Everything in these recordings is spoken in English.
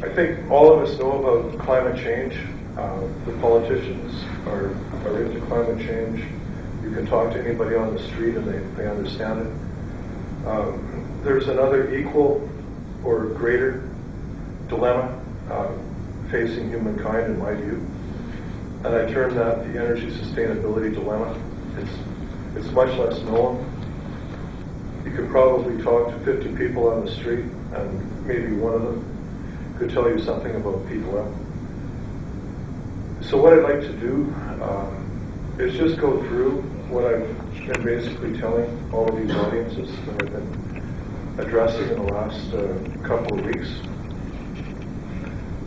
I think all of us know about climate change. The politicians are into climate change. You can talk to anybody on the street and they understand it. There's another equal or greater dilemma facing humankind, in my view, and I term that the energy sustainability dilemma. It's much less known. You could probably talk to 50 people on the street, and maybe one of them could tell you something about P11. So what I'd like to do is just go through what I've been basically telling all of these audiences that I've been addressing in the last couple of weeks.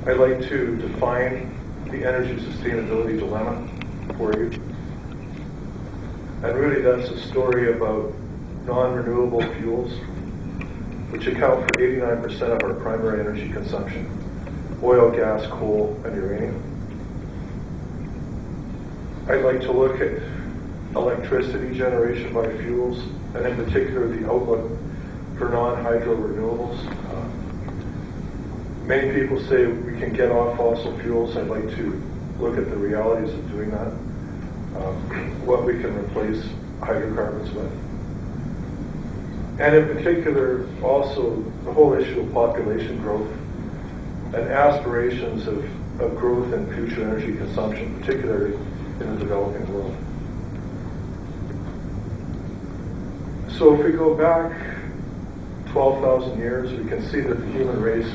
I'd like to define the energy sustainability dilemma for you. And really that's a story about non-renewable fuels, which account for 89% of our primary energy consumption: oil, gas, coal, and uranium. I'd like to look at electricity generation by fuels, and in particular the outlook for non-hydro renewables. Many people say we can get off fossil fuels. I'd like to look at the realities of doing that, what we can replace hydrocarbons with. And in particular, also the whole issue of population growth and aspirations of growth in future energy consumption, particularly in the developing world. So if we go back 12,000 years, we can see that the human race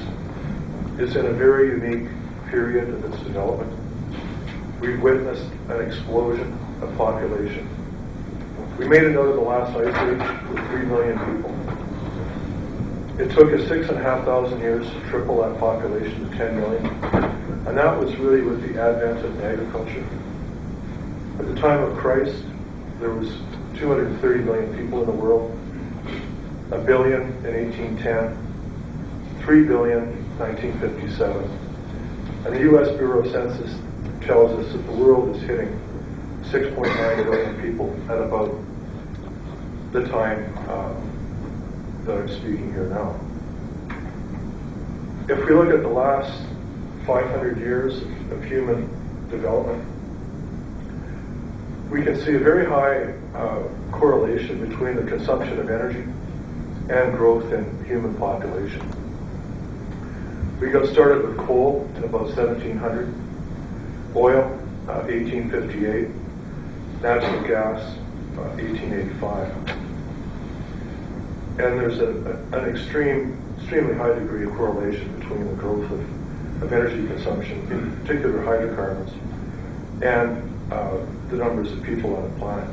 is in a very unique period of its development. We've witnessed an explosion of population. We made it out of the last ice age with 3 million people. It took us 6,500 years to triple that population to 10 million. And that was really with the advent of agriculture. At the time of Christ, there was 230 million people in the world, 1 billion in 1810, 3 billion in 1957. And the U.S. Bureau of Census tells us that the world is hitting 6.9 billion people at about the time that I'm speaking here now. If we look at the last 500 years of human development, we can see a very high correlation between the consumption of energy and growth in human population. We got started with coal in about 1700, oil, 1858, natural gas, 1885. And there's an extremely high degree of correlation between the growth of energy consumption, in particular hydrocarbons, and the numbers of people on the planet.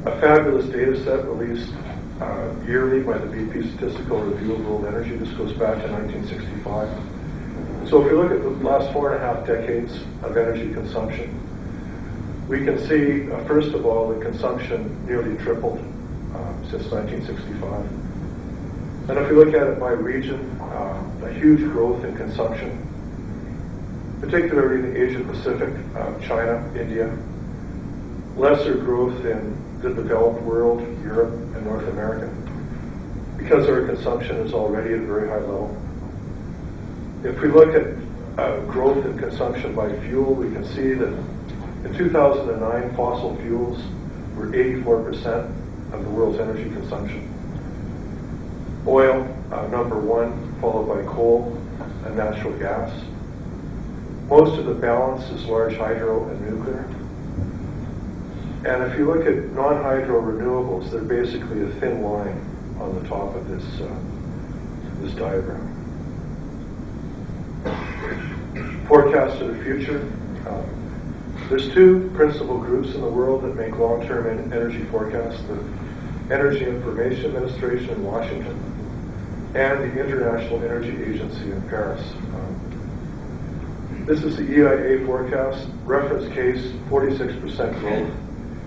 A fabulous data set released yearly by the BP Statistical Review of World Energy. This goes back to 1965. So if we look at the last 4.5 decades of energy consumption, we can see, first of all, the consumption nearly tripled since 1965. And if we look at it by region, a huge growth in consumption, particularly in the Asia-Pacific, China, India, lesser growth in the developed world, Europe and North America, because our consumption is already at a very high level. If we look at growth in consumption by fuel, we can see that in 2009, fossil fuels were 84% of the world's energy consumption. Oil, number one, followed by coal and natural gas. Most of the balance is large hydro and nuclear. And if you look at non-hydro renewables, they're basically a thin line on the top of this diagram. Forecast to the future. There's two principal groups in the world that make long-term energy forecasts: the Energy Information Administration in Washington and the International Energy Agency in Paris. This is the EIA forecast, reference case 46% growth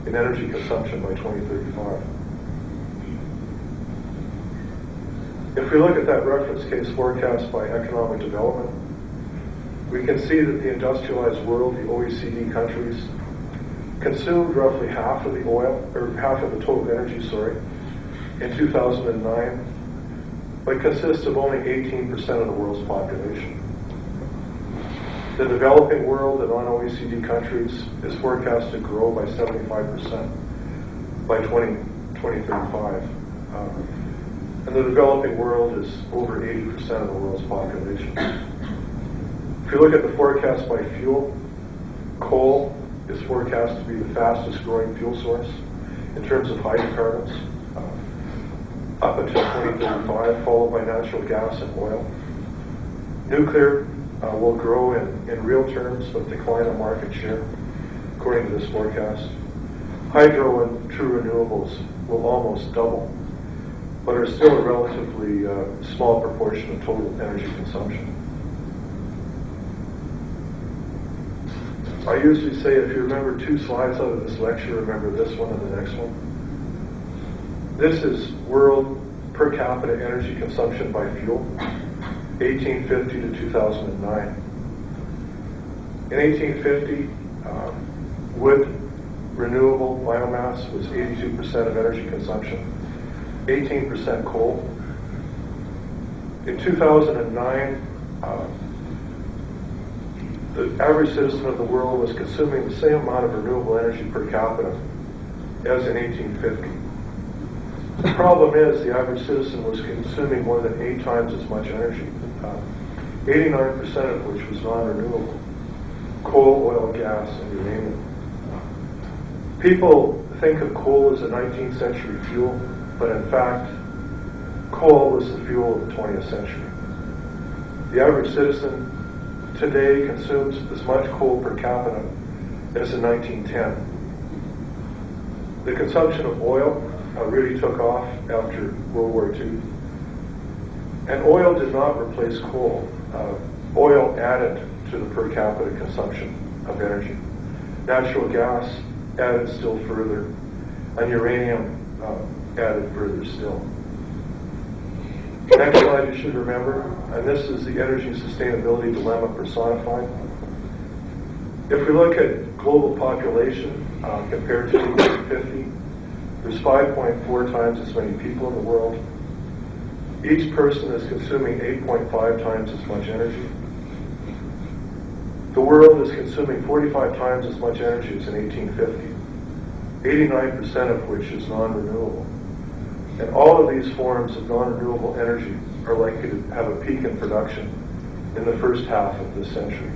in energy consumption by 2035. If we look at that reference case forecast by economic development, we can see that the industrialized world, the OECD countries, consumed roughly half of the oil, or half of the total energy, in 2009. but consists of only 18% of the world's population. The developing world, the non-OECD countries, is forecast to grow by 75% by 2035. And the developing world is over 80% of the world's population. If you look at the forecast by fuel, coal is forecast to be the fastest growing fuel source in terms of hydrocarbons up until 2035, followed by natural gas and oil. Nuclear will grow in real terms but decline in market share, according to this forecast. Hydro and true renewables will almost double, but are still a relatively small proportion of total energy consumption. I usually say if you remember two slides out of this lecture, remember this one and the next one. This is world per capita energy consumption by fuel, 1850 to 2009. In 1850, wood renewable biomass was 82% of energy consumption, 18% coal. In 2009, the average citizen of the world was consuming the same amount of renewable energy per capita as in 1850. The problem is the average citizen was consuming more than 8 times as much energy, 89% of which was non-renewable: coal, oil, gas, and uranium. People think of coal as a 19th century fuel, but in fact, coal was the fuel of the 20th century. The average citizen today consumes as much coal per capita as in 1910. The consumption of oil really took off after World War II. And oil did not replace coal. Oil added to the per capita consumption of energy. Natural gas added still further, and uranium added further still. Next slide you should remember, and this is the energy sustainability dilemma personified. If we look at global population compared to 1850, there's 5.4 times as many people in the world. Each person is consuming 8.5 times as much energy. The world is consuming 45 times as much energy as in 1850, 89% of which is non-renewable. And all of these forms of non-renewable energy are likely to have a peak in production in the first half of this century.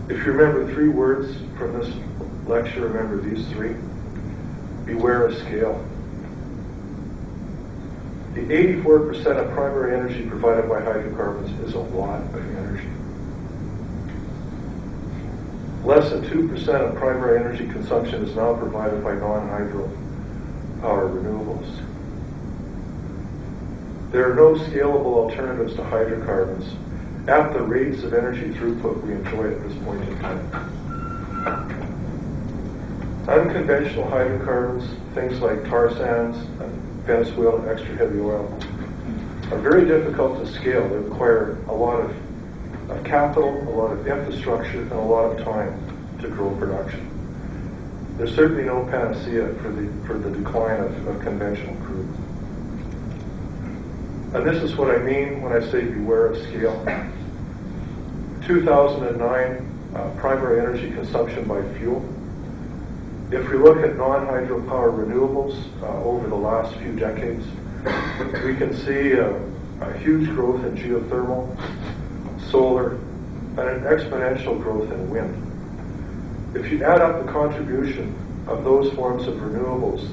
If you remember 3 words from this lecture, remember these 3. Beware of scale. The 84% of primary energy provided by hydrocarbons is a lot of energy. Less than 2% of primary energy consumption is now provided by non-hydro power renewables. There are no scalable alternatives to hydrocarbons at the rates of energy throughput we enjoy at this point in time. Unconventional hydrocarbons, things like tar sands and Venezuelan extra heavy oil, are very difficult to scale. They require a lot of capital, a lot of infrastructure, and a lot of time to grow production. There's certainly no panacea for the decline of conventional crude. And this is what I mean when I say beware of scale. 2009 primary energy consumption by fuel. If we look at non-hydropower renewables over the last few decades, we can see a huge growth in geothermal, solar, and an exponential growth in wind. If you add up the contribution of those forms of renewables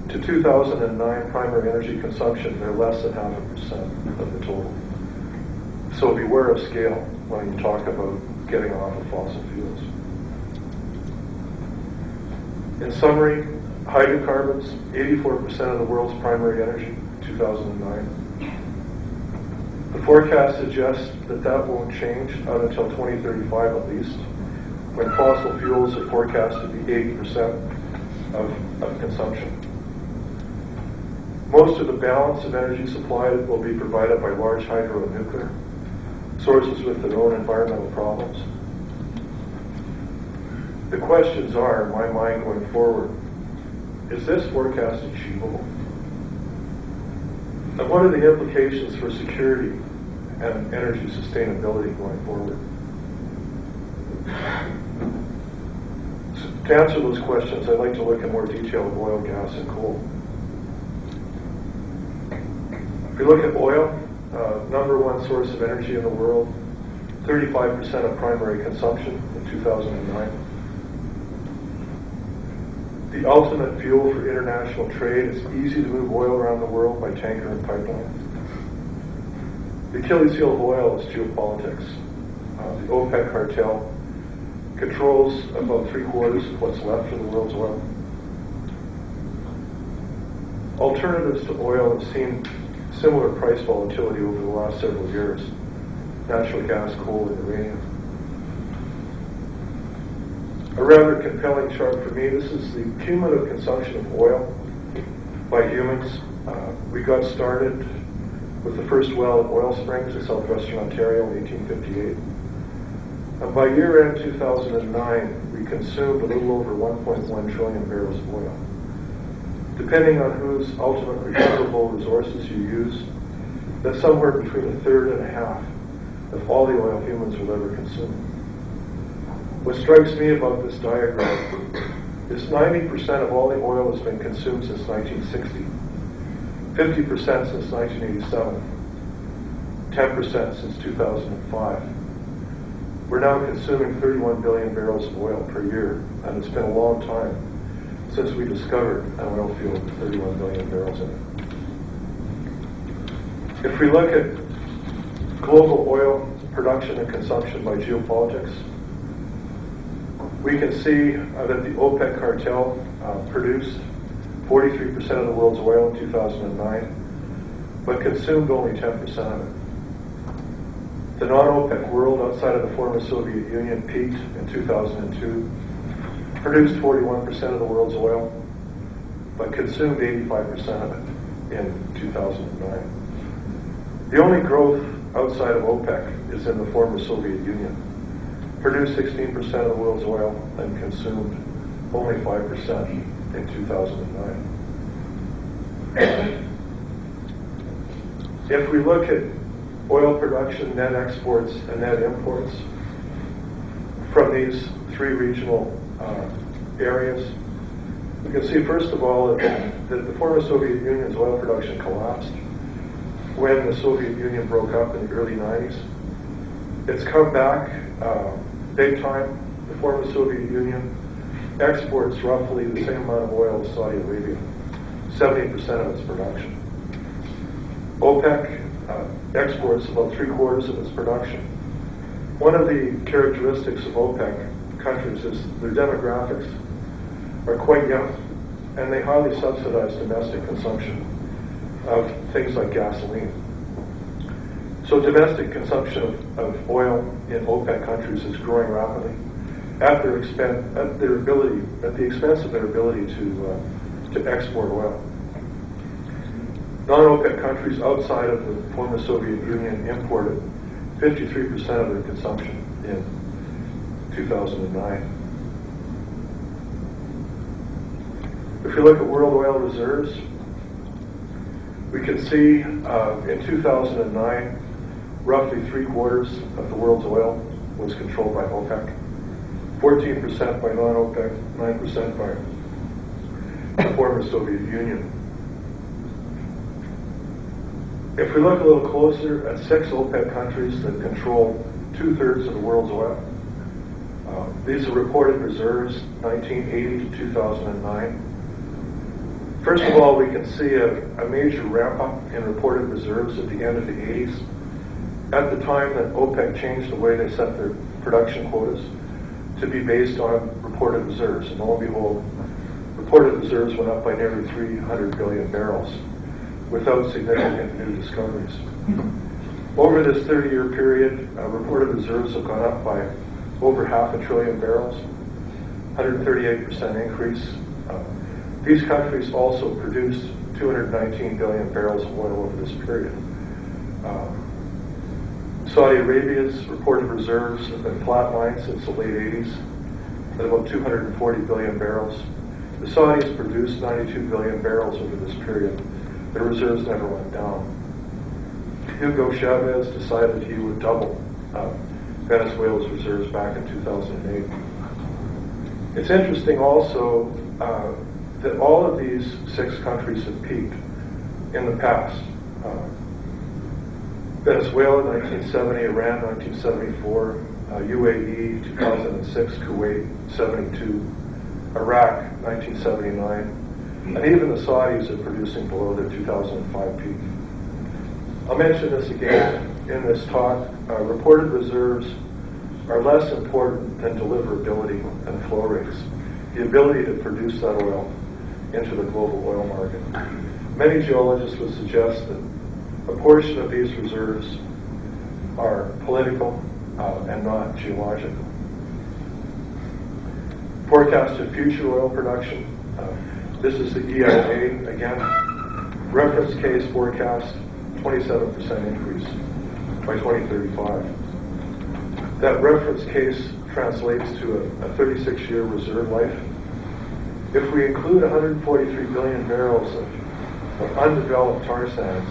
to 2009 primary energy consumption, they're less than 0.5% of the total. So beware of scale when you talk about getting off of fossil fuels. In summary, hydrocarbons, 84% of the world's primary energy, 2009. The forecast suggests that won't change out until 2035 at least, when fossil fuels are forecast to be 80% of consumption. Most of the balance of energy supplied will be provided by large hydro and nuclear, sources with their own environmental problems. The questions are, in my mind going forward, is this forecast achievable? And what are the implications for security and energy sustainability going forward? So to answer those questions, I'd like to look in more detail at oil, gas, and coal. If we look at oil, number one source of energy in the world, 35% of primary consumption in 2009. The ultimate fuel for international trade. It's easy to move oil around the world by tanker and pipeline. The Achilles heel of oil is geopolitics. The OPEC cartel controls about 3/4 of what's left of the world's oil. Alternatives to oil have seen similar price volatility over the last several years. Natural gas, coal, and uranium. A rather compelling chart for me. This is the cumulative consumption of oil by humans. We got started with the first well at Oil Springs in southwestern Ontario in 1858. And by year-end 2009, we consumed a little over 1.1 trillion barrels of oil. Depending on whose ultimate recoverable resources you use, that's somewhere between a third and a half of all the oil humans will ever consume. What strikes me about this diagram is 90% of all the oil has been consumed since 1960, 50% since 1987, 10% since 2005. We're now consuming 31 billion barrels of oil per year, and it's been a long time since we discovered an oil field with 31 billion barrels in it. If we look at global oil production and consumption by geopolitics, we can see that the OPEC cartel produced 43% of the world's oil in 2009, but consumed only 10% of it. The non-OPEC world outside of the former Soviet Union peaked in 2002, produced 41% of the world's oil, but consumed 85% of it in 2009. The only growth outside of OPEC is in the former Soviet Union. Produced 16% of the world's oil and consumed only 5% in 2009. If we look at oil production, net exports, and net imports from these three regional areas, we can see, first of all, that the former Soviet Union's oil production collapsed when the Soviet Union broke up in the early 90s. It's come back big time. The former Soviet Union exports roughly the same amount of oil as Saudi Arabia, 70% of its production. OPEC exports about 3/4 of its production. One of the characteristics of OPEC countries is their demographics are quite young, and they highly subsidize domestic consumption of things like gasoline. So domestic consumption of oil in OPEC countries is growing rapidly at the expense of their ability to export oil. Non-OPEC countries outside of the former Soviet Union imported 53% of their consumption in 2009. If you look at world oil reserves, we can see in 2009, roughly 3/4 of the world's oil was controlled by OPEC, 14% by non-OPEC, 9% by the former Soviet Union. If we look a little closer at 6 OPEC countries that control 2/3 of the world's oil, these are reported reserves 1980 to 2009. First of all, we can see a major ramp up in reported reserves at the end of the 80s. At the time that OPEC changed the way they set their production quotas to be based on reported reserves. And lo and behold, reported reserves went up by nearly 300 billion barrels without significant new discoveries. Over this 30-year period, reported reserves have gone up by over 500 billion barrels, 138% increase. These countries also produced 219 billion barrels of oil over this period. Saudi Arabia's reported reserves have been flatlined since the late 80s at about 240 billion barrels. The Saudis produced 92 billion barrels over this period. Their reserves never went down. Hugo Chavez decided he would double Venezuela's reserves back in 2008. It's interesting also that all of these 6 countries have peaked in the past. Venezuela, 1970, Iran, 1974, UAE, 2006, Kuwait, 72, Iraq, 1979, and even the Saudis are producing below their 2005 peak. I'll mention this again in this talk. Reported reserves are less important than deliverability and flow rates, the ability to produce that oil into the global oil market. Many geologists would suggest that a portion of these reserves are political and not geological. Forecasted future oil production. This is the EIA again. Reference case forecast 27% increase by 2035. That reference case translates to a 36-year reserve life. If we include 143 billion barrels of undeveloped tar sands,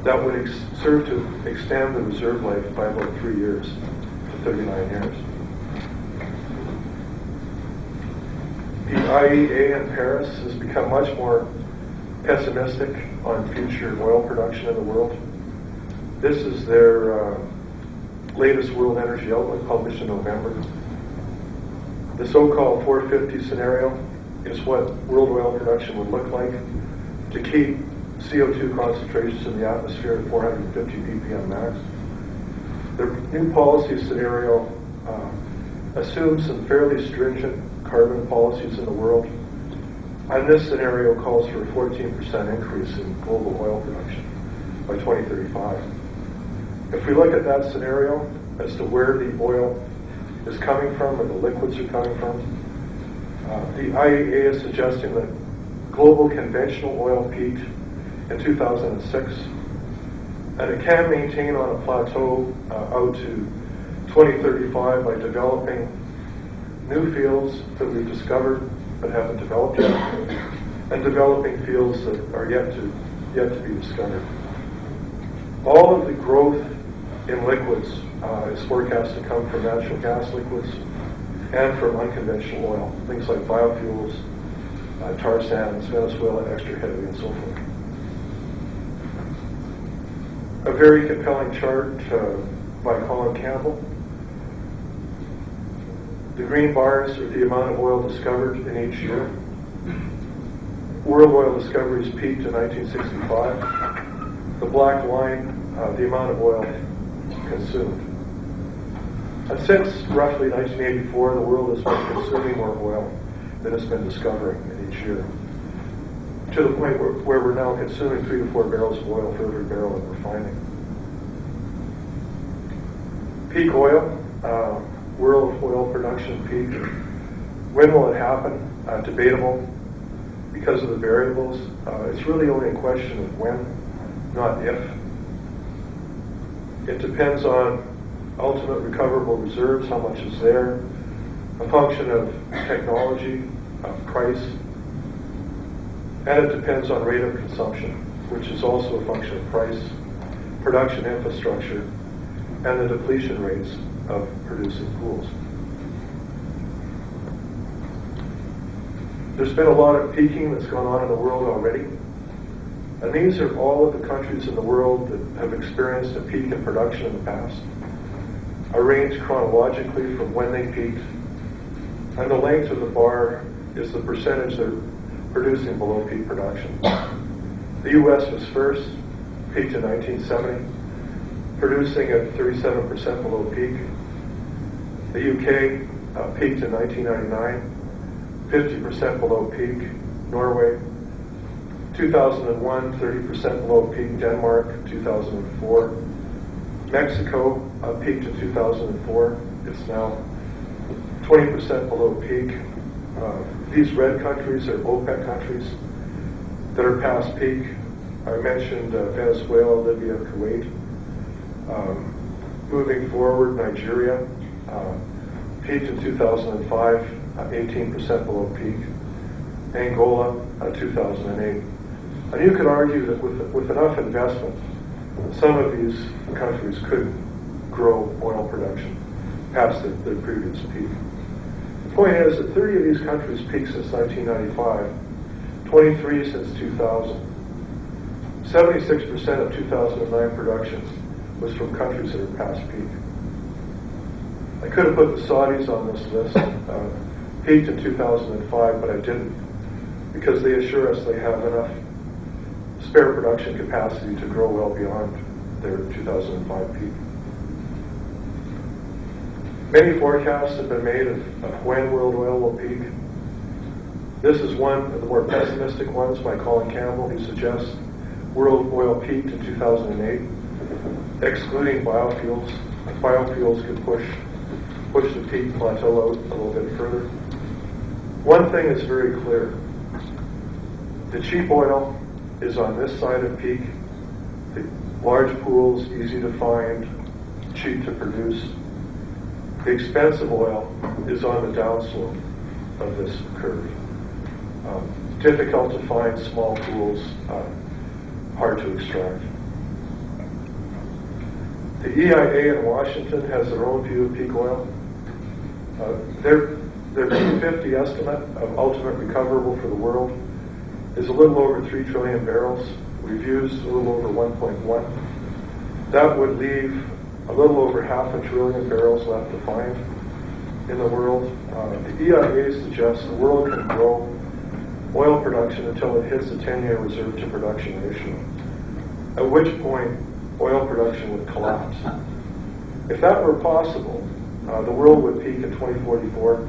that would serve to extend the reserve life by about 3 years to 39 years. The IEA in Paris has become much more pessimistic on future oil production in the world. This is their latest World Energy Outlook published in November. The so-called 450 scenario is what world oil production would look like to keep CO2 concentrations in the atmosphere at 450 ppm max. The new policy scenario assumes some fairly stringent carbon policies in the world, and this scenario calls for a 14% increase in global oil production by 2035. If we look at that scenario as to where the oil is coming from, or the liquids are coming from, the IEA is suggesting that global conventional oil peaked in 2006, and it can maintain on a plateau out to 2035 by developing new fields that we've discovered but haven't developed yet, and developing fields that are yet to be discovered. All of the growth in liquids is forecast to come from natural gas liquids and from unconventional oil, things like biofuels, tar sands, Venezuela extra heavy, and so forth. A very compelling chart by Colin Campbell. The green bars are the amount of oil discovered in each year. World oil discoveries peaked in 1965. The black line, the amount of oil consumed. And since roughly 1984, the world has been consuming more oil than it's been discovering in each year, to the point where we're now consuming 3 to 4 barrels of oil for every barrel that we're finding. Peak oil, world oil production peak. When will it happen? Debatable because of the variables. It's really only a question of when, not if. It depends on ultimate recoverable reserves, how much is there, a function of technology, of price, and it depends on rate of consumption, which is also a function of price, production infrastructure, and the depletion rates of producing pools. There's been a lot of peaking that's gone on in the world already, and these are all of the countries in the world that have experienced a peak in production in the past, arranged chronologically from when they peaked, and the length of the bar is the percentage they're producing below peak production. The U.S. was first, peaked in 1970, producing at 37% below peak. The UK peaked in 1999, 50% below peak. Norway, 2001, 30% below peak. Denmark, 2004. Mexico peaked in 2004. It's now 20% below peak. These red countries are OPEC countries that are past peak. I mentioned Venezuela, Libya, Kuwait. Moving forward, Nigeria peaked in 2005, 18% below peak. Angola, 2008. And you could argue that with enough investment, some of these countries could grow oil production past their previous peak. The point is that 30 of these countries peaked since 1995, 23 since 2000. 76% of 2009 production was from countries that are past peak. I could have put the Saudis on this list, peaked in 2005, but I didn't, because they assure us they have enough spare production capacity to grow well beyond their 2005 peak. Many forecasts have been made of when world oil will peak. This is one of the more pessimistic ones by Colin Campbell. He suggests world oil peaked in 2008, excluding biofuels. Biofuels could push the peak plateau out a little bit further. One thing is very clear. The cheap oil is on this side of peak. The large pools, easy to find, cheap to produce. The expensive oil is on the downslope of this curve. Difficult to find, small pools, hard to extract. The EIA in Washington has their own view of peak oil. Their 2050 estimate of ultimate recoverable for the world is a little over 3 trillion barrels. We've used a little over 1.1. That would leave a little over 500 billion barrels left to find in the world. The EIA suggests the world can grow oil production until it hits the 10-year reserve to production ratio, at which point oil production would collapse. If that were possible, the world would peak in 2044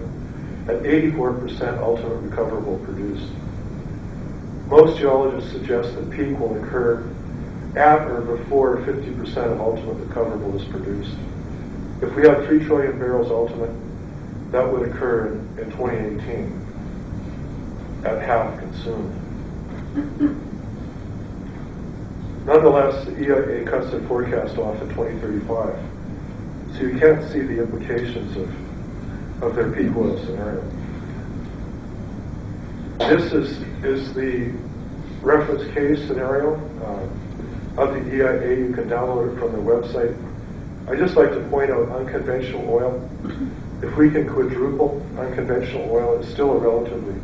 at 84% ultimate recoverable produced. Most geologists suggest that peak will occur at or before 50% of ultimate recoverable is produced. If we have 3 trillion barrels ultimate, that would occur in 2018 at half consumed. Nonetheless, the EIA cuts their forecast off in 2035, so you can't see the implications of their peak oil scenario. This is the reference case scenario of the EIA. You can download it from their website. I'd just like to point out unconventional oil. If we can quadruple unconventional oil, it's still a relatively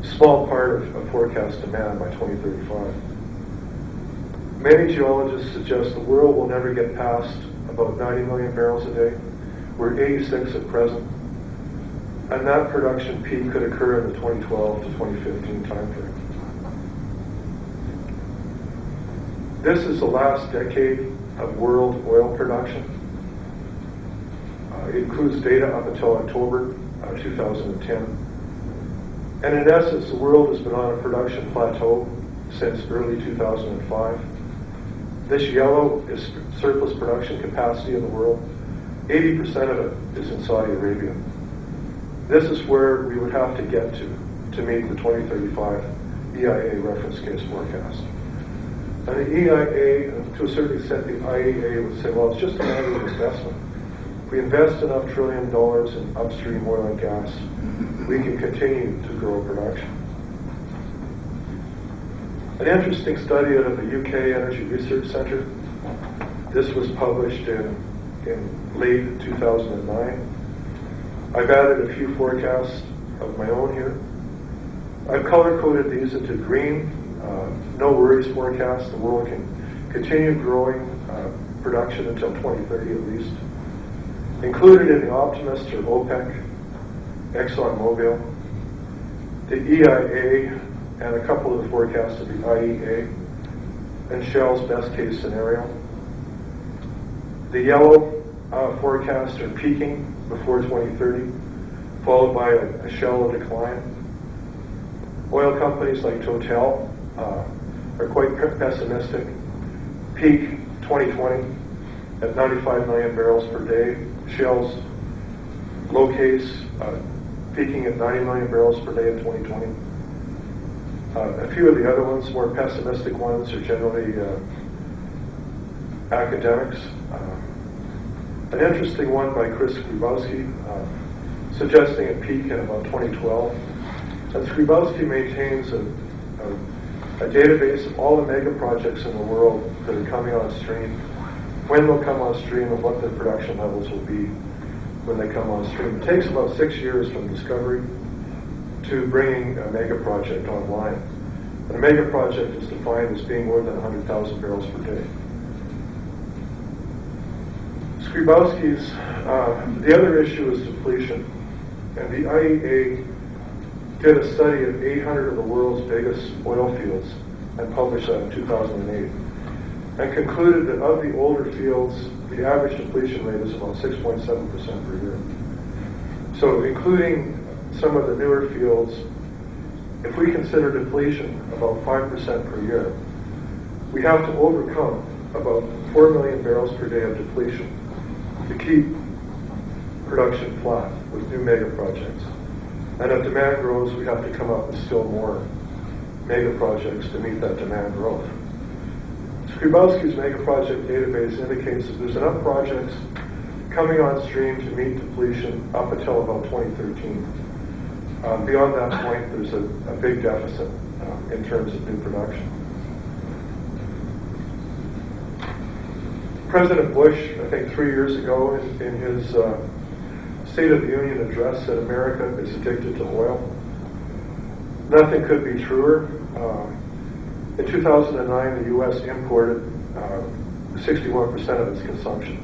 small part of forecast demand by 2035. Many geologists suggest the world will never get past about 90 million barrels a day. We're 86 at present. And that production peak could occur in the 2012 to 2015 timeframe. This is the last decade of world oil production. It includes data up until October 2010. And in essence, the world has been on a production plateau since early 2005. This yellow is surplus production capacity in the world. 80% of it is in Saudi Arabia. This is where we would have to get to meet the 2035 EIA reference case forecast. And the EIA, to a certain extent, the IEA would say, well, it's just a matter of investment. If we invest enough $1 trillion in upstream oil and gas, we can continue to grow production. An interesting study out of the UK Energy Research Centre. This was published in late 2009. I've added a few forecasts of my own here. I've color-coded these into green, no worries forecast. The world can continue growing production until 2030 at least. Included in the optimists are OPEC, ExxonMobil, the EIA, and a couple of the forecasts of the IEA, and Shell's best case scenario. The yellow forecasts are peaking before 2030, followed by a shallow decline. Oil companies like Total are quite pessimistic. Peak 2020 at 95 million barrels per day. Shell's low case peaking at 90 million barrels per day in 2020. A few of the other ones, more pessimistic ones, are generally academics. An interesting one by Chris Grubowski, suggesting a peak in about 2012. And Skrzydłowski maintains a database of all the mega projects in the world that are coming on stream, when they'll come on stream, and what their production levels will be when they come on stream. It takes about 6 years from discovery to bringing a mega project online. And a mega project is defined as being more than 100,000 barrels per day. Skrzydłowski's, the other issue is depletion. And the IEA did a study of 800 of the world's biggest oil fields and published that in 2008. And concluded that of the older fields, the average depletion rate is about 6.7% per year. So including some of the newer fields, if we consider depletion about 5% per year, we have to overcome about 4 million barrels per day of depletion to keep production flat with new mega projects. And if demand grows, we have to come up with still more mega projects to meet that demand growth. Skrzydłowski's mega project database indicates that there's enough projects coming on stream to meet depletion up until about 2013. Beyond that point, there's a big deficit in terms of new production. President Bush, I think 3 years ago, in his State of the Union address, said America is addicted to oil. Nothing could be truer. In 2009, the U.S. imported 61% of its consumption.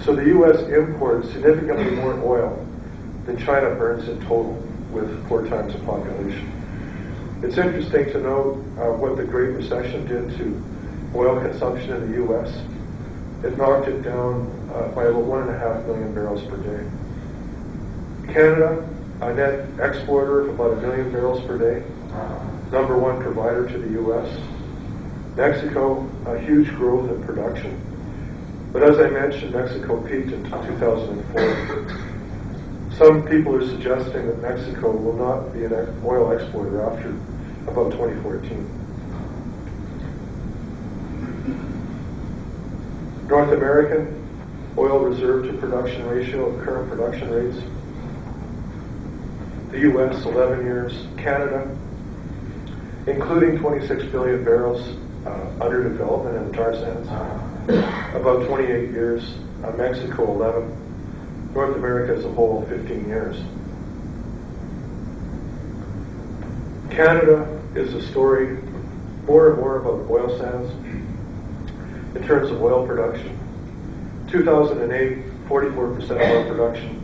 So the U.S. imports significantly more oil than China burns in total, with 4 times the population. It's interesting to note what the Great Recession did to oil consumption in the U.S. It knocked it down by about 1.5 million barrels per day. Canada, a net exporter of about 1 million barrels per day, number 1 provider to the U.S. Mexico, a huge growth in production. But as I mentioned, Mexico peaked in 2004. Some people are suggesting that Mexico will not be an oil exporter after about 2014. North American oil reserve to production ratio at current production rates. The U.S., 11 years. Canada, including 26 billion barrels under development in the tar sands, about 28 years. Mexico, 11. North America as a whole, 15 years. Canada is a story more and more about oil sands in terms of oil production. 2008, 44% of our production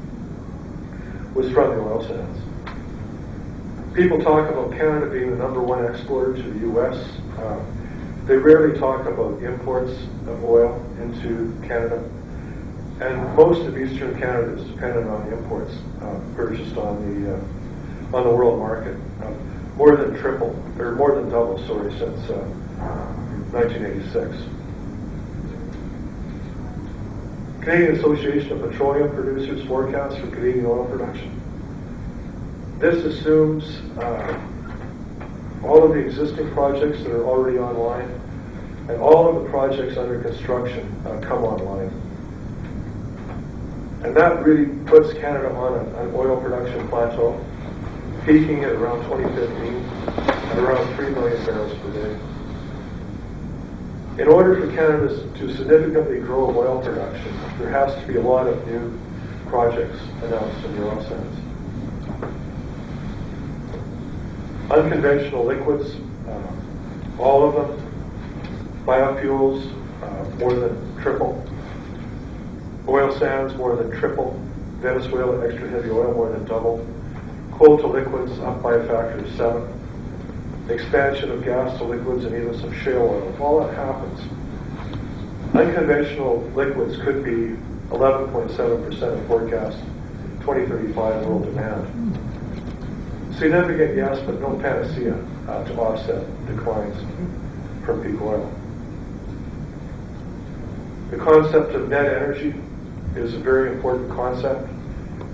was from the oil sands. People talk about Canada being the number 1 exporter to the U.S. They rarely talk about imports of oil into Canada. And most of eastern Canada is dependent on imports purchased on the world market. More than double, since 1986. Canadian Association of Petroleum Producers forecast for Canadian oil production. This assumes all of the existing projects that are already online and all of the projects under construction come online. And that really puts Canada on an oil production plateau, peaking at around 2015 at around 3 million barrels per day. In order for Canada to significantly grow oil production, there has to be a lot of new projects announced in the oil sands. Unconventional liquids, all of them. Biofuels, more than triple. Oil sands, more than triple. Venezuela extra heavy oil, more than double. Coal to liquids, up by a factor of 7. Expansion of gas to liquids and even some shale oil. If all that happens, unconventional liquids could be 11.7% of forecast 2035 world demand. Significant, yes, but no panacea to offset declines from peak oil. The concept of net energy is a very important concept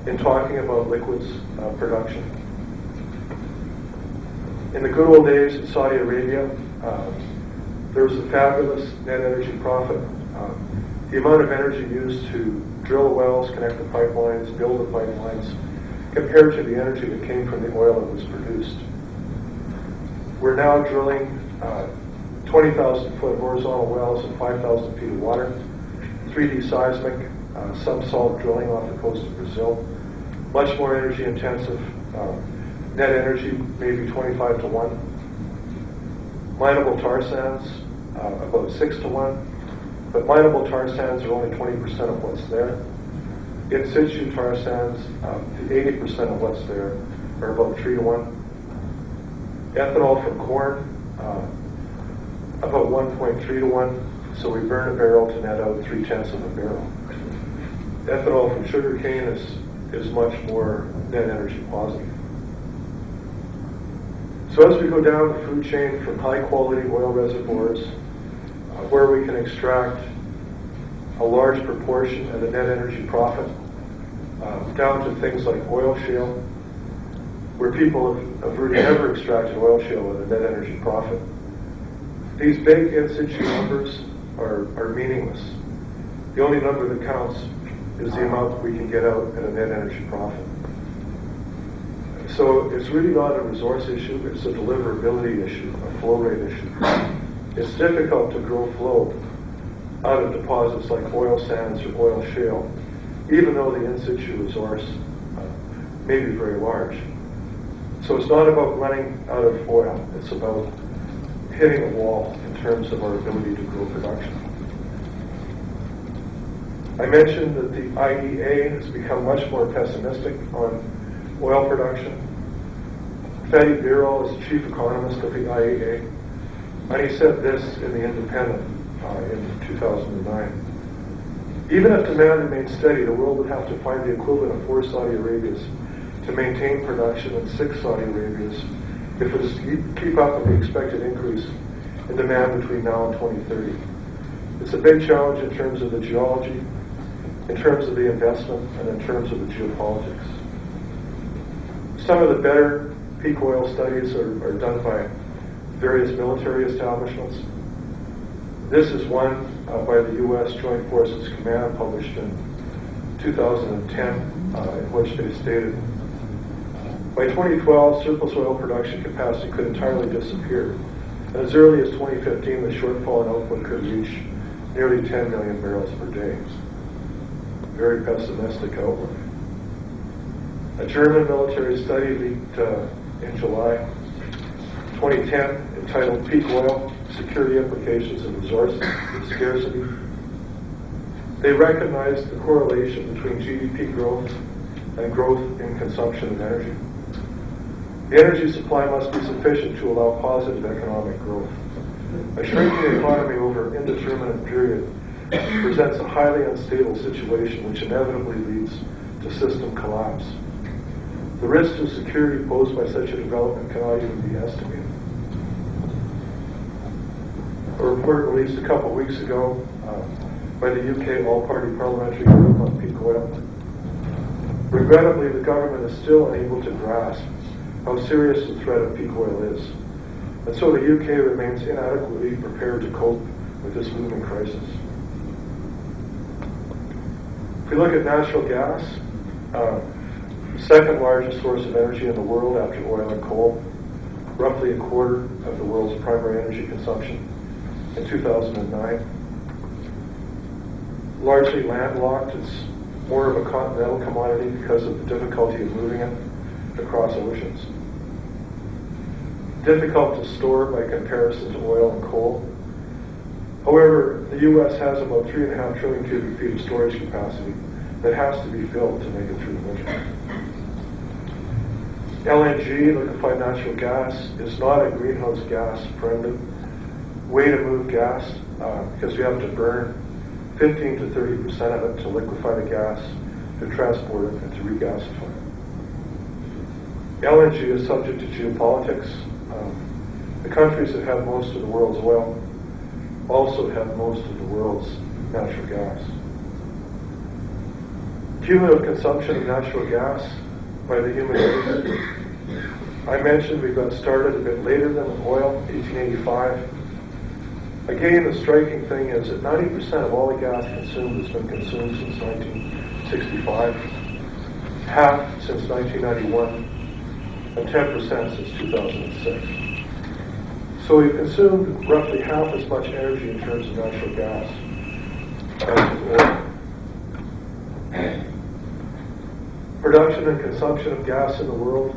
in talking about liquids production. In the good old days in Saudi Arabia, there was a fabulous net energy profit. The amount of energy used to drill wells, connect the pipelines, build the pipelines, compared to the energy that came from the oil that was produced. We're now drilling 20,000-foot horizontal wells in 5,000 feet of water, 3D seismic, subsalt drilling off the coast of Brazil, much more energy intensive, net energy maybe 25 to 1. Mineable tar sands, about 6 to 1, but mineable tar sands are only 20% of what's there. In situ tar sands, 80% of what's there are about 3 to 1. Ethanol from corn, about 1.3 to 1, so we burn a barrel to net out 3/10 of a barrel. Ethanol from sugarcane is much more net energy positive. So as we go down the food chain from high quality oil reservoirs, where we can extract a large proportion of the net energy profit, down to things like oil shale, where people have really never extracted oil shale with a net energy profit. These big in situ numbers are meaningless. The only number that counts is the amount that we can get out at a net energy profit. So it's really not a resource issue, it's a deliverability issue, a flow rate issue. It's difficult to grow flow out of deposits like oil sands or oil shale, even though the in situ resource may be very large. So it's not about running out of oil, it's about hitting a wall in terms of our ability to grow production. I mentioned that the IEA has become much more pessimistic on oil production. Fatty Birol is the chief economist of the IEA, and he said this in The Independent in 2009. Even if demand remains steady, the world would have to find the equivalent of 4 Saudi Arabias to maintain production and 6 Saudi Arabias if it is to keep up with the expected increase in demand between now and 2030. It's a big challenge in terms of the geology, in terms of the investment, and in terms of the geopolitics. Some of the better peak oil studies are done by various military establishments. This is one by the U.S. Joint Forces Command, published in 2010, in which they stated, by 2012, surplus oil production capacity could entirely disappear. And as early as 2015, the shortfall in output could reach nearly 10 million barrels per day. Very pessimistic outlook. A German military study leaked in July 2010 entitled Peak Oil, Security Implications of Resource Scarcity. They recognized the correlation between GDP growth and growth in consumption of energy. The energy supply must be sufficient to allow positive economic growth. A shrinking economy over an indeterminate period presents a highly unstable situation which inevitably leads to system collapse. The risk to security posed by such a development cannot even be estimated. A report released a couple of weeks ago by the UK All-Party Parliamentary Group on peak oil. Regrettably, the government is still unable to grasp how serious the threat of peak oil is, and so the UK remains inadequately prepared to cope with this looming crisis. If we look at natural gas, second largest source of energy in the world after oil and coal, roughly a quarter of the world's primary energy consumption in 2009. Largely landlocked, it's more of a continental commodity because of the difficulty of moving it across oceans. Difficult to store by comparison to oil and coal. However, the U.S. has about 3.5 trillion cubic feet of storage capacity that has to be filled to make it through the winter. LNG, liquefied natural gas, is not a greenhouse gas friendly way to move gas because you have to burn 15 to 30% of it to liquefy the gas, to transport it, and to regasify it. LNG is subject to geopolitics. The countries that have most of the world's oil also have most of the world's natural gas. Cumulative consumption of natural gas by the human race. I mentioned we got started a bit later than with oil, 1885. Again, the striking thing is that 90% of all the gas consumed has been consumed since 1965. half since 1991, and 10% since 2006. So we've consumed roughly half as much energy in terms of natural gas as with oil. Production and consumption of gas in the world,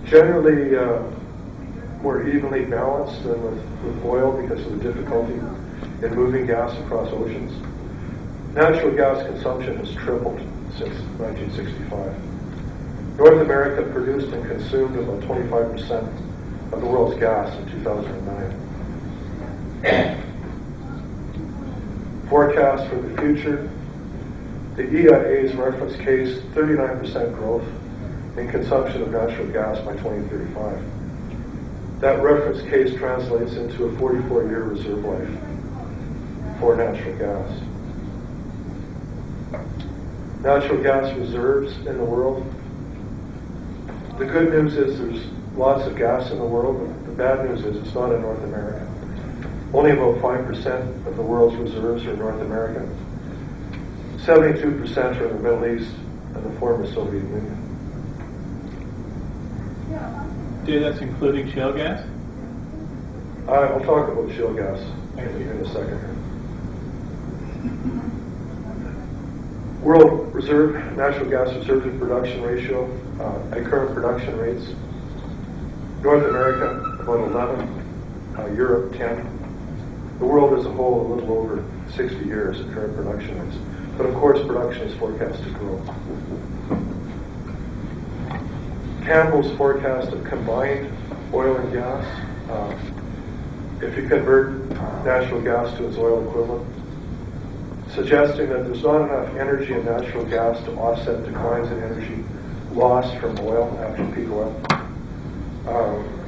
generally more evenly balanced than with oil because of the difficulty in moving gas across oceans. Natural gas consumption has tripled since 1965. North America produced and consumed about 25% of the world's gas in 2009. Forecast for the future, the EIA's reference case 39% growth in consumption of natural gas by 2035. That reference case translates into a 44-year reserve life for natural gas. Natural gas reserves in the world. The good news is there's lots of gas in the world, but the bad news is it's not in North America. Only about 5% of the world's reserves are in North America. 72% are in the Middle East and the former Soviet Union. Dude, that's including shale gas? I'll talk about shale gas in a second here. World reserve, natural gas reserve to production ratio at current production rates. North America, about 11. Europe, 10. The world as a whole, a little over 60 years at current production rates. But of course, production is forecast to grow. Campbell's forecast of combined oil and gas, if you convert natural gas to its oil equivalent, suggesting that there's not enough energy in natural gas to offset declines in energy lost from oil after peak oil,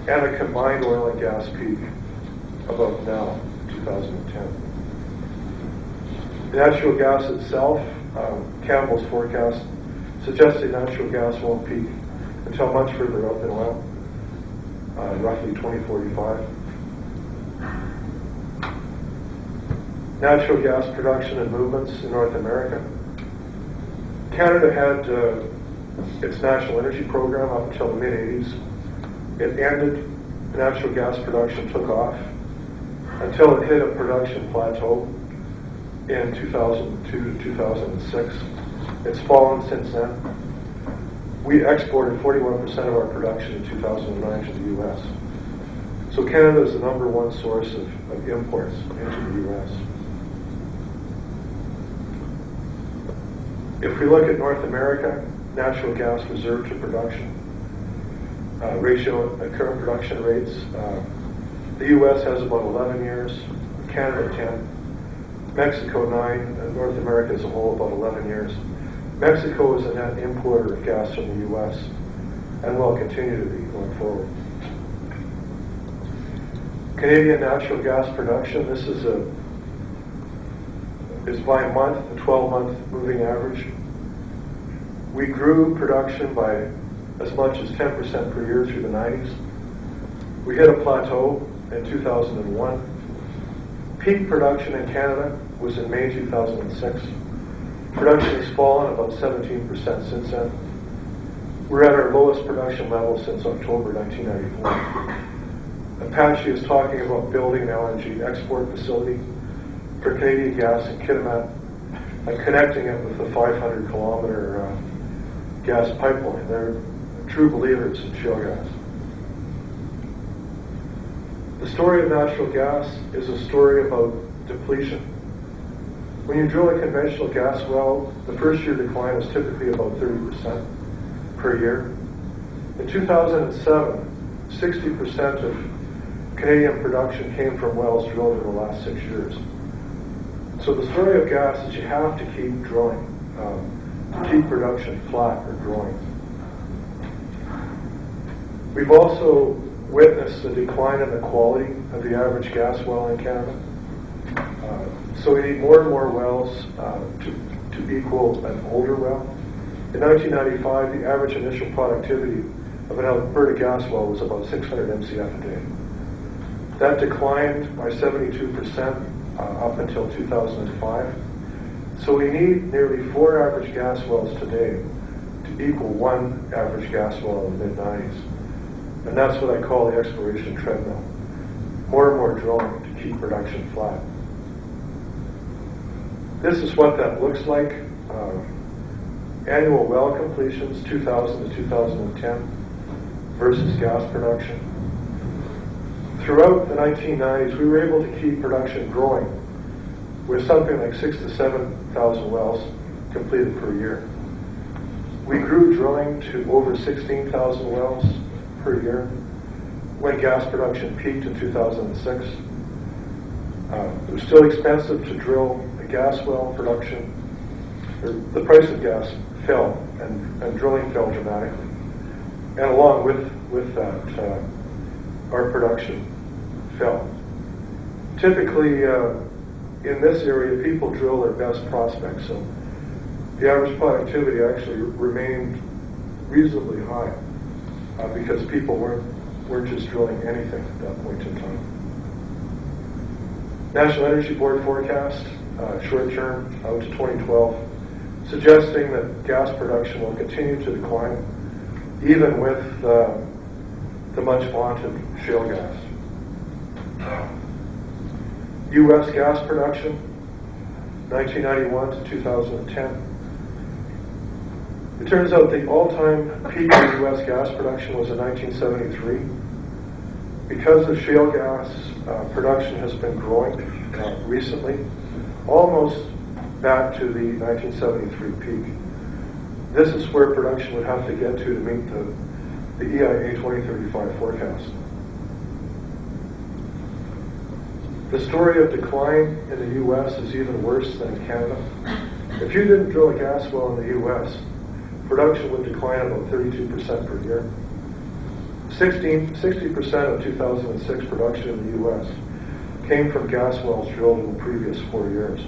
and a combined oil and gas peak about now, 2010. Natural gas itself, Campbell's forecast, suggesting natural gas won't peak until much further out than oil, roughly 2045. Natural gas production and movements in North America. Canada had its national energy program up until the mid-80s. It ended, natural gas production took off until it hit a production plateau in 2002 to 2006. It's fallen since then. We exported 41% of our production in 2009 to the U.S. So Canada is the number one source of imports into the U.S. If we look at North America, natural gas reserve to production ratio at current production rates, the U.S. has about 11 years, Canada 10, Mexico 9, and North America as a whole about 11 years. Mexico is a net importer of gas from the U.S. and will continue to be going forward. Canadian natural gas production, this is by month, a 12-month moving average. We grew production by as much as 10% per year through the 90s. We hit a plateau in 2001. Peak production in Canada was in May 2006. Production has fallen about 17% since then. We're at our lowest production level since October 1994. Apache is talking about building an LNG export facility for Canadian gas in Kitimat and connecting it with the 500-kilometer gas pipeline. They're true believers in shale gas. The story of natural gas is a story about depletion. When you drill a conventional gas well, the first year decline is typically about 30% per year. In 2007, 60% of Canadian production came from wells drilled in the last 6 years. So the story of gas is you have to keep drilling to keep production flat or growing. We've also witnessed a decline in the quality of the average gas well in Canada. So we need more and more wells to equal an older well. In 1995, the average initial productivity of an Alberta gas well was about 600 MCF a day. That declined by 72% up until 2005. So we need nearly 4 average gas wells today equal one average gas well in the mid-90s. And that's what I call the exploration treadmill. More and more drilling to keep production flat. This is what that looks like. Annual well completions, 2000 to 2010, versus gas production. Throughout the 1990s, we were able to keep production growing with something like 6,000 to 7,000 wells completed per year. We grew drilling to over 16,000 wells per year when gas production peaked in 2006. It was still expensive to drill a gas well. The price of gas fell and drilling fell dramatically. And along with that, our production fell. Typically, in this area, people drill their best prospects, so the average productivity actually remained reasonably high because people weren't just drilling anything at that point in time. National Energy Board forecast, short term, out to 2012, suggesting that gas production will continue to decline, even with the much vaunted shale gas. U.S. gas production, 1991 to 2010. It turns out the all-time peak of U.S. gas production was in 1973. Because of shale gas, production has been growing recently, almost back to the 1973 peak. This is where production would have to get to meet the EIA 2035 forecast. The story of decline in the U.S. is even worse than in Canada. If you didn't drill a gas well in the U.S., production would decline about 32% per year. 60% of 2006 production in the U.S. came from gas wells drilled in the previous 4 years.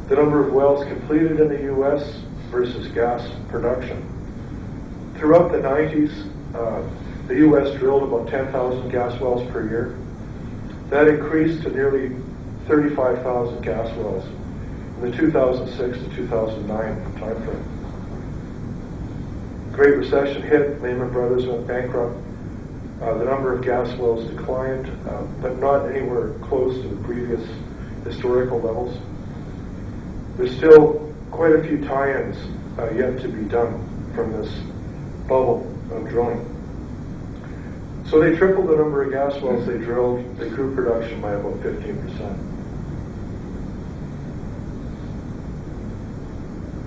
The number of wells completed in the U.S. versus gas production. Throughout the 90s, the U.S. drilled about 10,000 gas wells per year. That increased to nearly 35,000 gas wells in the 2006 to 2009 timeframe. Great Recession hit, Lehman Brothers went bankrupt. The number of gas wells declined, but not anywhere close to the previous historical levels. There's still quite a few tie-ins yet to be done from this bubble of drilling. So they tripled the number of gas wells they drilled. They grew production by about 15%.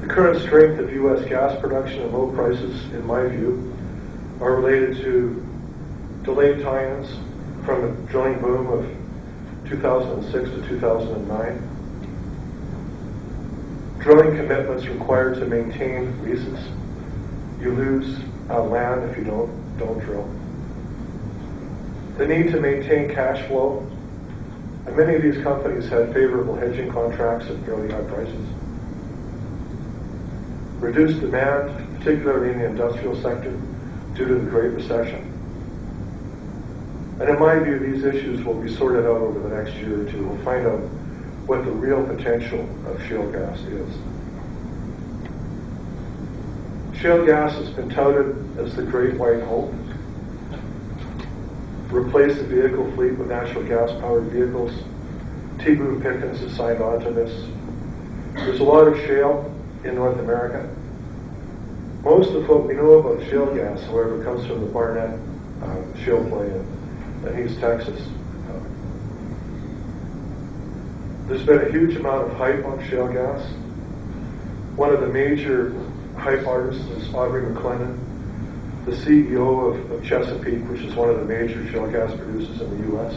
The current strength of U.S. gas production and low prices, in my view, are related to delayed tie-ins from the drilling boom of 2006 to 2009. Drilling commitments required to maintain leases. You lose land if you don't drill. The need to maintain cash flow. And many of these companies had favorable hedging contracts at fairly high prices. Reduced demand, particularly in the industrial sector, due to the Great Recession. And in my view, these issues will be sorted out over the next year or two. We'll find out what the real potential of shale gas is. Shale gas has been touted as the great white hope. Replace the vehicle fleet with natural gas-powered vehicles. T. Boone Pickens has signed on to this. There's a lot of shale in North America. Most of what we know about shale gas, however, comes from the Barnett shale play in East Texas. There's been a huge amount of hype on shale gas. One of the major hype artists is Audrey McLennan, the CEO of Chesapeake, which is one of the major shale gas producers in the U.S.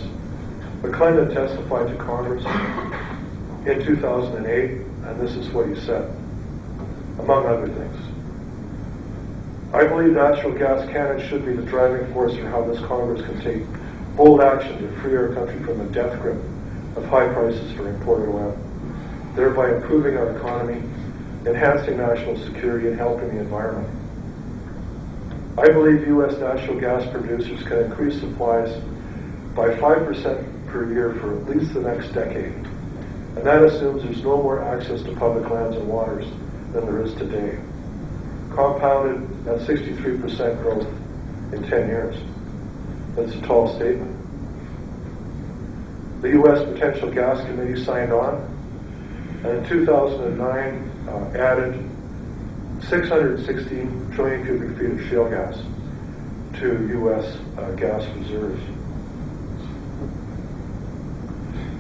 McLennan testified to Congress in 2008, and this is what he said, among other things. I believe Natural Gas Canada should be the driving force for how this Congress can take bold action to free our country from the death grip of high prices for imported oil, thereby improving our economy, enhancing national security, and helping the environment. I believe U.S. natural gas producers can increase supplies by 5% per year for at least the next decade And that assumes there's no more access to public lands and waters than there is today. Compounded at 63% growth in 10 years. That's a tall statement. The U.S. Potential Gas Committee signed on, and in 2009 added 616 trillion cubic feet of shale gas to U.S. Gas reserves.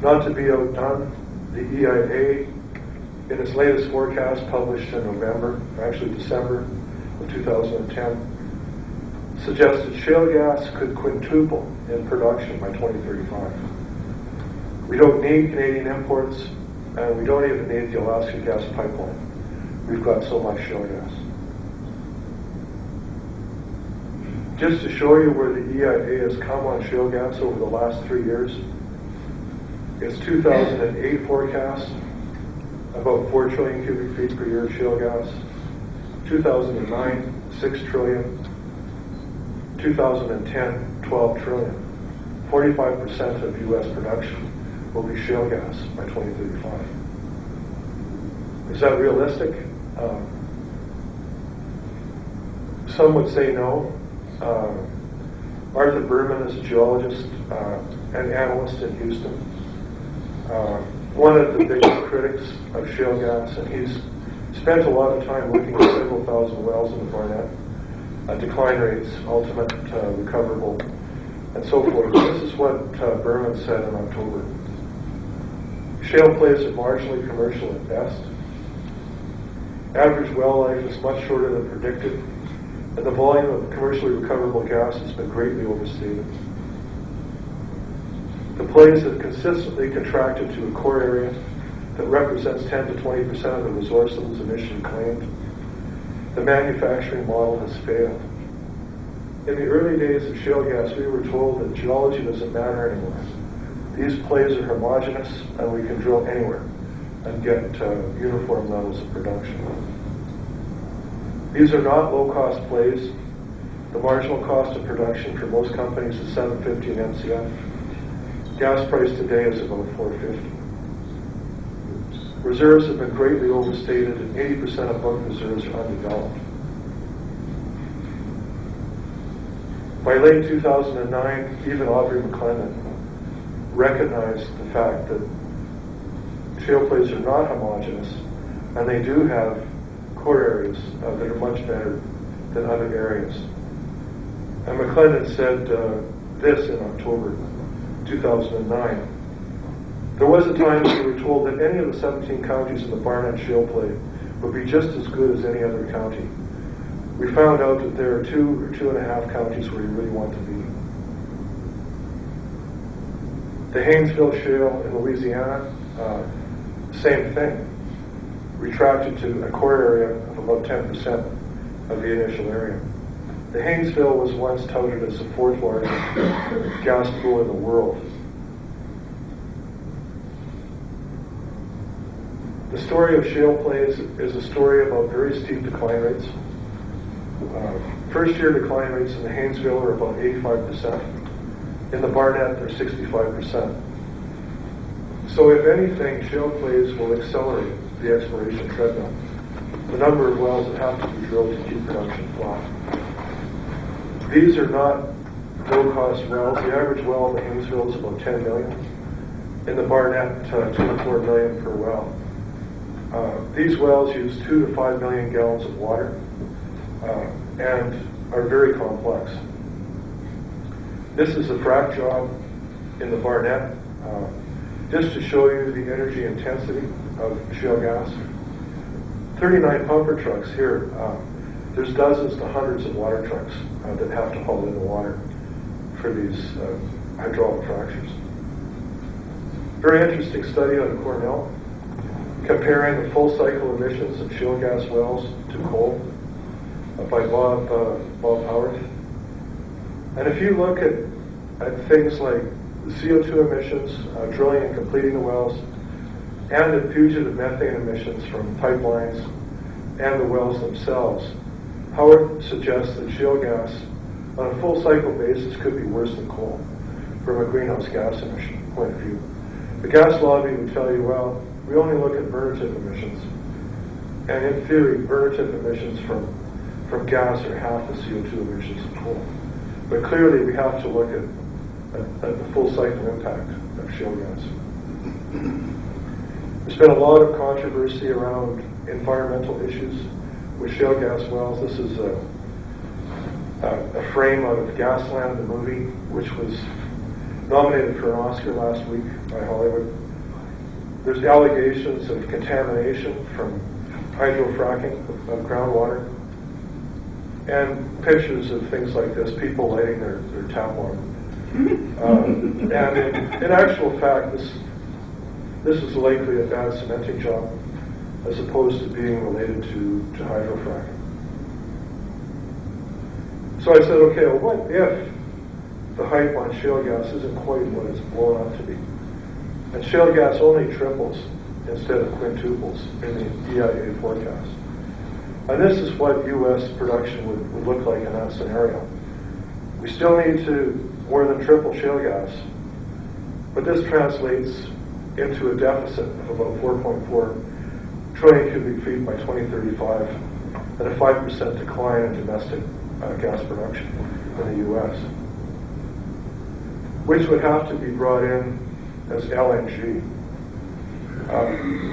Not to be outdone, the EIA, in its latest forecast published in November, actually December of 2010, suggested shale gas could quintuple in production by 2035. We don't need Canadian imports, and we don't even need the Alaska gas pipeline. We've got so much shale gas. Just to show you where the EIA has come on shale gas over the last 3 years, its 2008 forecast, about 4 trillion cubic feet per year of shale gas. 2009, 6 trillion. 2010, 12 trillion. 45% of U.S. production will be shale gas by 2035. Is that realistic? Some would say no. Arthur Berman is a geologist and analyst in Houston. One of the biggest critics of shale gas, and he's spent a lot of time looking at several thousand wells in the Barnett, decline rates, ultimate recoverable, and so forth. This is what Berman said in October. Shale plays are marginally commercial at best. Average well life is much shorter than predicted, and the volume of commercially recoverable gas has been greatly overstated. The plays have consistently contracted to a core area that represents 10 to 20% of the resource that was initially claimed. The manufacturing model has failed. In the early days of shale gas, we were told that geology doesn't matter anymore. These plays are homogeneous, and we can drill anywhere and get uniform levels of production. These are not low-cost plays. The marginal cost of production for most companies is $7.50 an MCF. Gas price today is about $4.50. Reserves have been greatly overstated, and 80% of both reserves are undeveloped. By late 2009, even Aubrey McLennan recognized the fact that shale plays are not homogeneous, and they do have core areas that are much better than other areas. And McLennan said this in October 2009. There was a time when we were told that any of the 17 counties in the Barnett Shale Play would be just as good as any other county. We found out that there are 2 or 2.5 counties where you really want to be. The Haynesville Shale in Louisiana, same thing. Retracted to a core area of about 10% of the initial area. The Haynesville was once touted as the 4th largest gas pool in the world. The story of shale plays is a story about very steep decline rates. First-year decline rates in the Haynesville are about 85%. In the Barnett, they're 65%. So if anything, shale plays will accelerate the exploration treadmill. The number of wells that have to be drilled to keep production flat. These are not low-cost wells. The average well in the Haynesville is about $10 million. In the Barnett, $2 to $4 million per well. These wells use 2 to 5 million gallons of water and are very complex. This is a frac job in the Barnett, just to show you the energy intensity of shale gas. 39 pumper trucks here. There's dozens to hundreds of water trucks that have to haul in the water for these hydraulic fractures. Very interesting study out of Cornell, comparing the full cycle emissions of shale gas wells to coal by Bob Howarth. And if you look at things like the CO2 emissions, drilling and completing the wells, and the fugitive methane emissions from pipelines and the wells themselves, Howard suggests that shale gas, on a full cycle basis, could be worse than coal from a greenhouse gas emission point of view. The gas lobby would tell you, well, we only look at burner-tip emissions. And in theory, burner-tip emissions from gas are half the CO2 emissions of coal. But clearly, we have to look at the full cycle impact of shale gas. There's been a lot of controversy around environmental issues with shale gas wells. This is a frame out of Gasland, the movie, which was nominated for an Oscar last week by Hollywood. There's allegations of contamination from hydrofracking of groundwater, and pictures of things like this, people lighting their tap water. And in actual fact, this is likely a bad cementing job as opposed to being related to hydrofracking. So I said, okay, well, what if the hype on shale gas isn't quite what it's blown up to be? And shale gas only triples instead of quintuples in the EIA forecast. And this is what U.S. production would look like in that scenario. We still need to more than triple shale gas, but this translates into a deficit of about 4.4 trillion cubic feet by 2035 and a 5% decline in domestic gas production in the U.S., which would have to be brought in as LNG.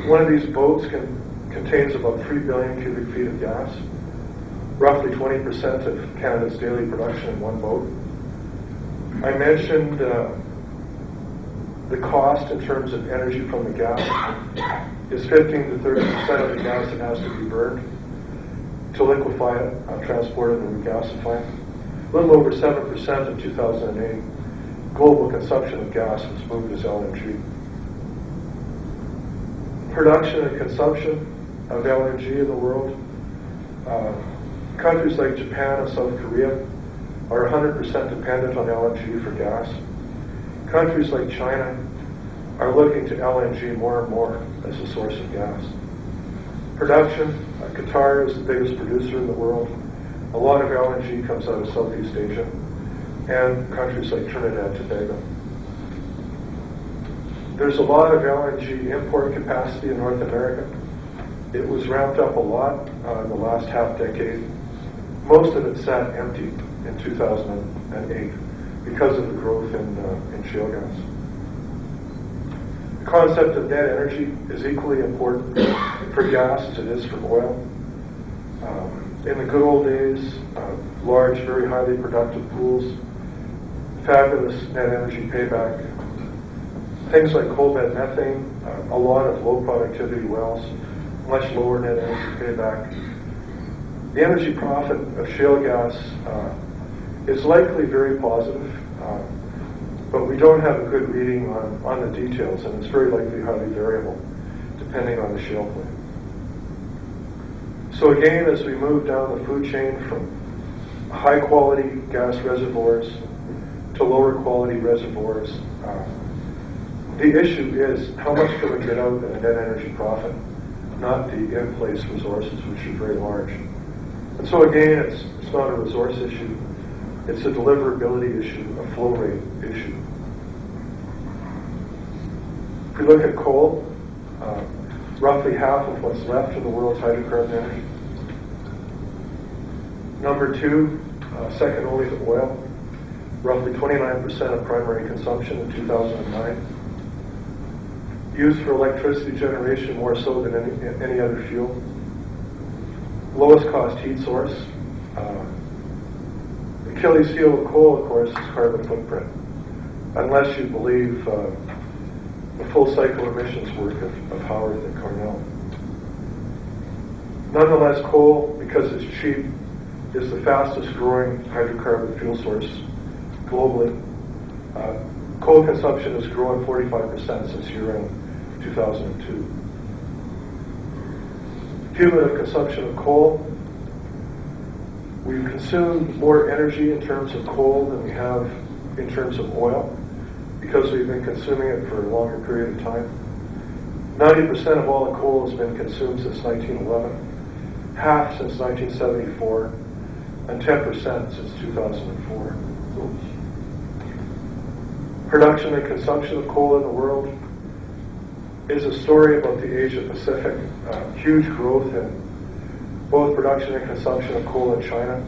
One of these boats contains about 3 billion cubic feet of gas, roughly 20% of Canada's daily production in one boat. I mentioned the cost in terms of energy from the gas is 15 to 30% of the gas that has to be burned to liquefy it, transport it, and regasify it. A little over 7% in 2008. Global consumption of gas was moved as LNG. Production and consumption of LNG in the world. Countries like Japan and South Korea are 100% dependent on LNG for gas. Countries like China are looking to LNG more and more as a source of gas. Production, Qatar is the biggest producer in the world. A lot of LNG comes out of Southeast Asia and countries like Trinidad and Tobago. There's a lot of LNG import capacity in North America. It was ramped up a lot in the last half decade. Most of it sat empty in 2008 because of the growth in shale gas. The concept of net energy is equally important for gas as it is for oil. In the good old days, large, very highly productive pools, fabulous net energy payback. Things like coal bed methane, a lot of low productivity wells, much lower net energy payback. The energy profit of shale gas is likely very positive, but we don't have a good reading on the details, and it's very likely highly variable depending on the shale play. So again, as we move down the food chain from high quality gas reservoirs to lower quality reservoirs, the issue is how much can we get out in a net energy profit, not the in-place resources, which are very large. And so again, it's not a resource issue, it's a deliverability issue, a flow rate issue. If we look at coal, roughly half of what's left in the world's hydrocarbon energy. Number two, second only to oil, roughly 29% of primary consumption in 2009. Used for electricity generation more so than any other fuel. Lowest cost heat source. The Achilles heel of coal, of course, is carbon footprint. Unless you believe the full cycle emissions work of Howard and Cornell. Nonetheless, coal, because it's cheap, is the fastest growing hydrocarbon fuel source globally. Coal consumption has grown 45% since year-end 2002. Cumulative consumption of coal. We've consumed more energy in terms of coal than we have in terms of oil because we've been consuming it for a longer period of time. 90% of all the coal has been consumed since 1911, half since 1974, and 10% since 2004. Production and consumption of coal in the world. is a story about the Asia Pacific. Huge growth in both production and consumption of coal in China,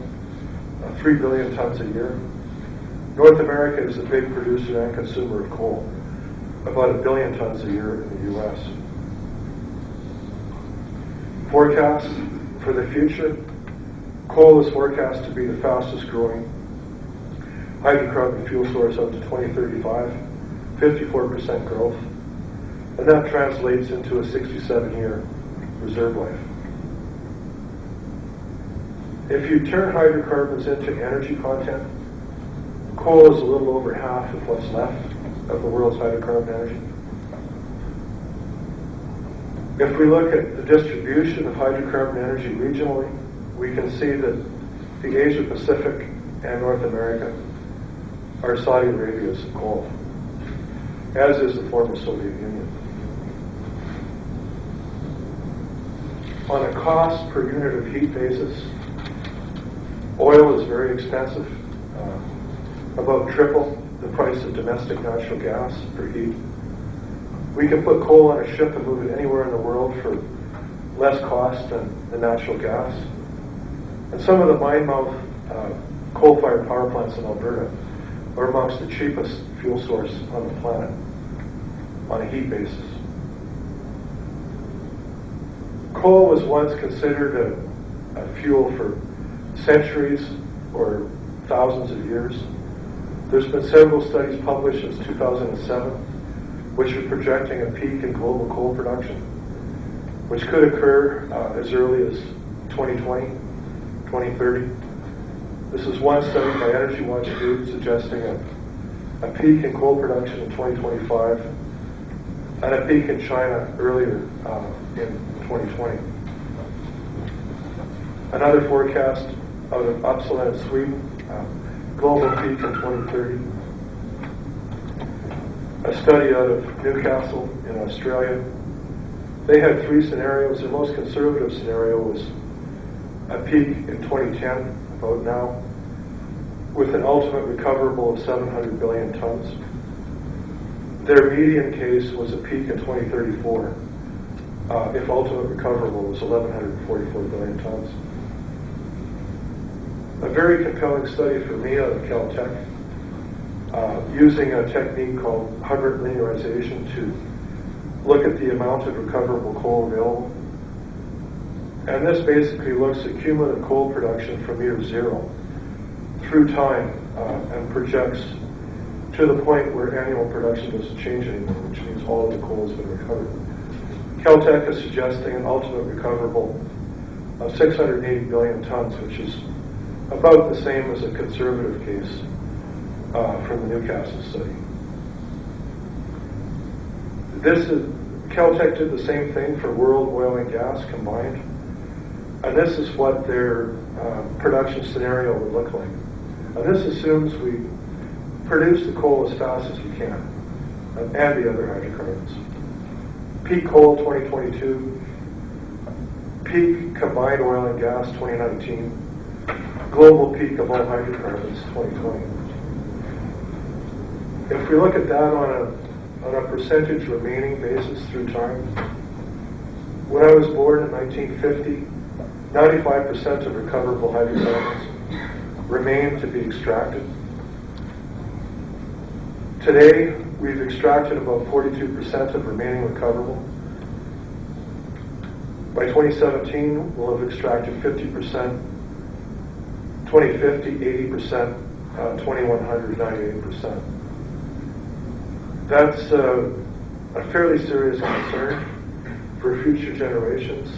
3 billion tons a year. North America is a big producer and consumer of coal, about 1 billion tons a year in the U.S. Forecast for the future, coal is forecast to be the fastest growing hydrocarbon fuel source up to 2035, 54% growth, and that translates into a 67-year reserve life. If you turn hydrocarbons into energy content, coal is a little over half of what's left of the world's hydrocarbon energy. If we look at the distribution of hydrocarbon energy regionally, we can see that the Asia Pacific and North America are Saudi Arabia's coal, as is the former Soviet Union. On a cost per unit of heat basis, oil is very expensive, about triple the price of domestic natural gas for heat. We can put coal on a ship and move it anywhere in the world for less cost than the natural gas. And some of the mine mouth coal-fired power plants in Alberta are amongst the cheapest fuel source on the planet on a heat basis. Coal was once considered a fuel for centuries or thousands of years. There's been several studies published since 2007 which are projecting a peak in global coal production, which could occur as early as 2020, 2030. This is one study by Energy Watch Group suggesting a peak in coal production in 2025 and a peak in China earlier in 2020. Another forecast out of Uppsala in Sweden, global peak in 2030. A study out of Newcastle in Australia. They had 3 scenarios. The most conservative scenario was a peak in 2010, about now, with an ultimate recoverable of 700 billion tons. Their median case was a peak in 2034, if ultimate recoverable was 1,144 billion tons. A very compelling study for me out of Caltech, using a technique called Hubbard linearization to look at the amount of recoverable coal available. And this basically looks at cumulative coal production from year 0 through time and projects to the point where annual production doesn't change anymore, which means all of the coal has been recovered. Caltech is suggesting an ultimate recoverable of 680 billion tons, which is about the same as a conservative case from the Newcastle study. Caltech did the same thing for world oil and gas combined, and this is what their production scenario would look like. And this assumes we produce the coal as fast as we can, and the other hydrocarbons. Peak coal 2022, peak combined oil and gas 2019, global peak of all hydrocarbons 2020. If we look at that on a percentage remaining basis through time, when I was born in 1950, 95% of recoverable hydrocarbons remain to be extracted. Today, we've extracted about 42% of remaining recoverable. By 2017, we'll have extracted 50%, 2050, 80%, 2100, 98%. That's a fairly serious concern for future generations.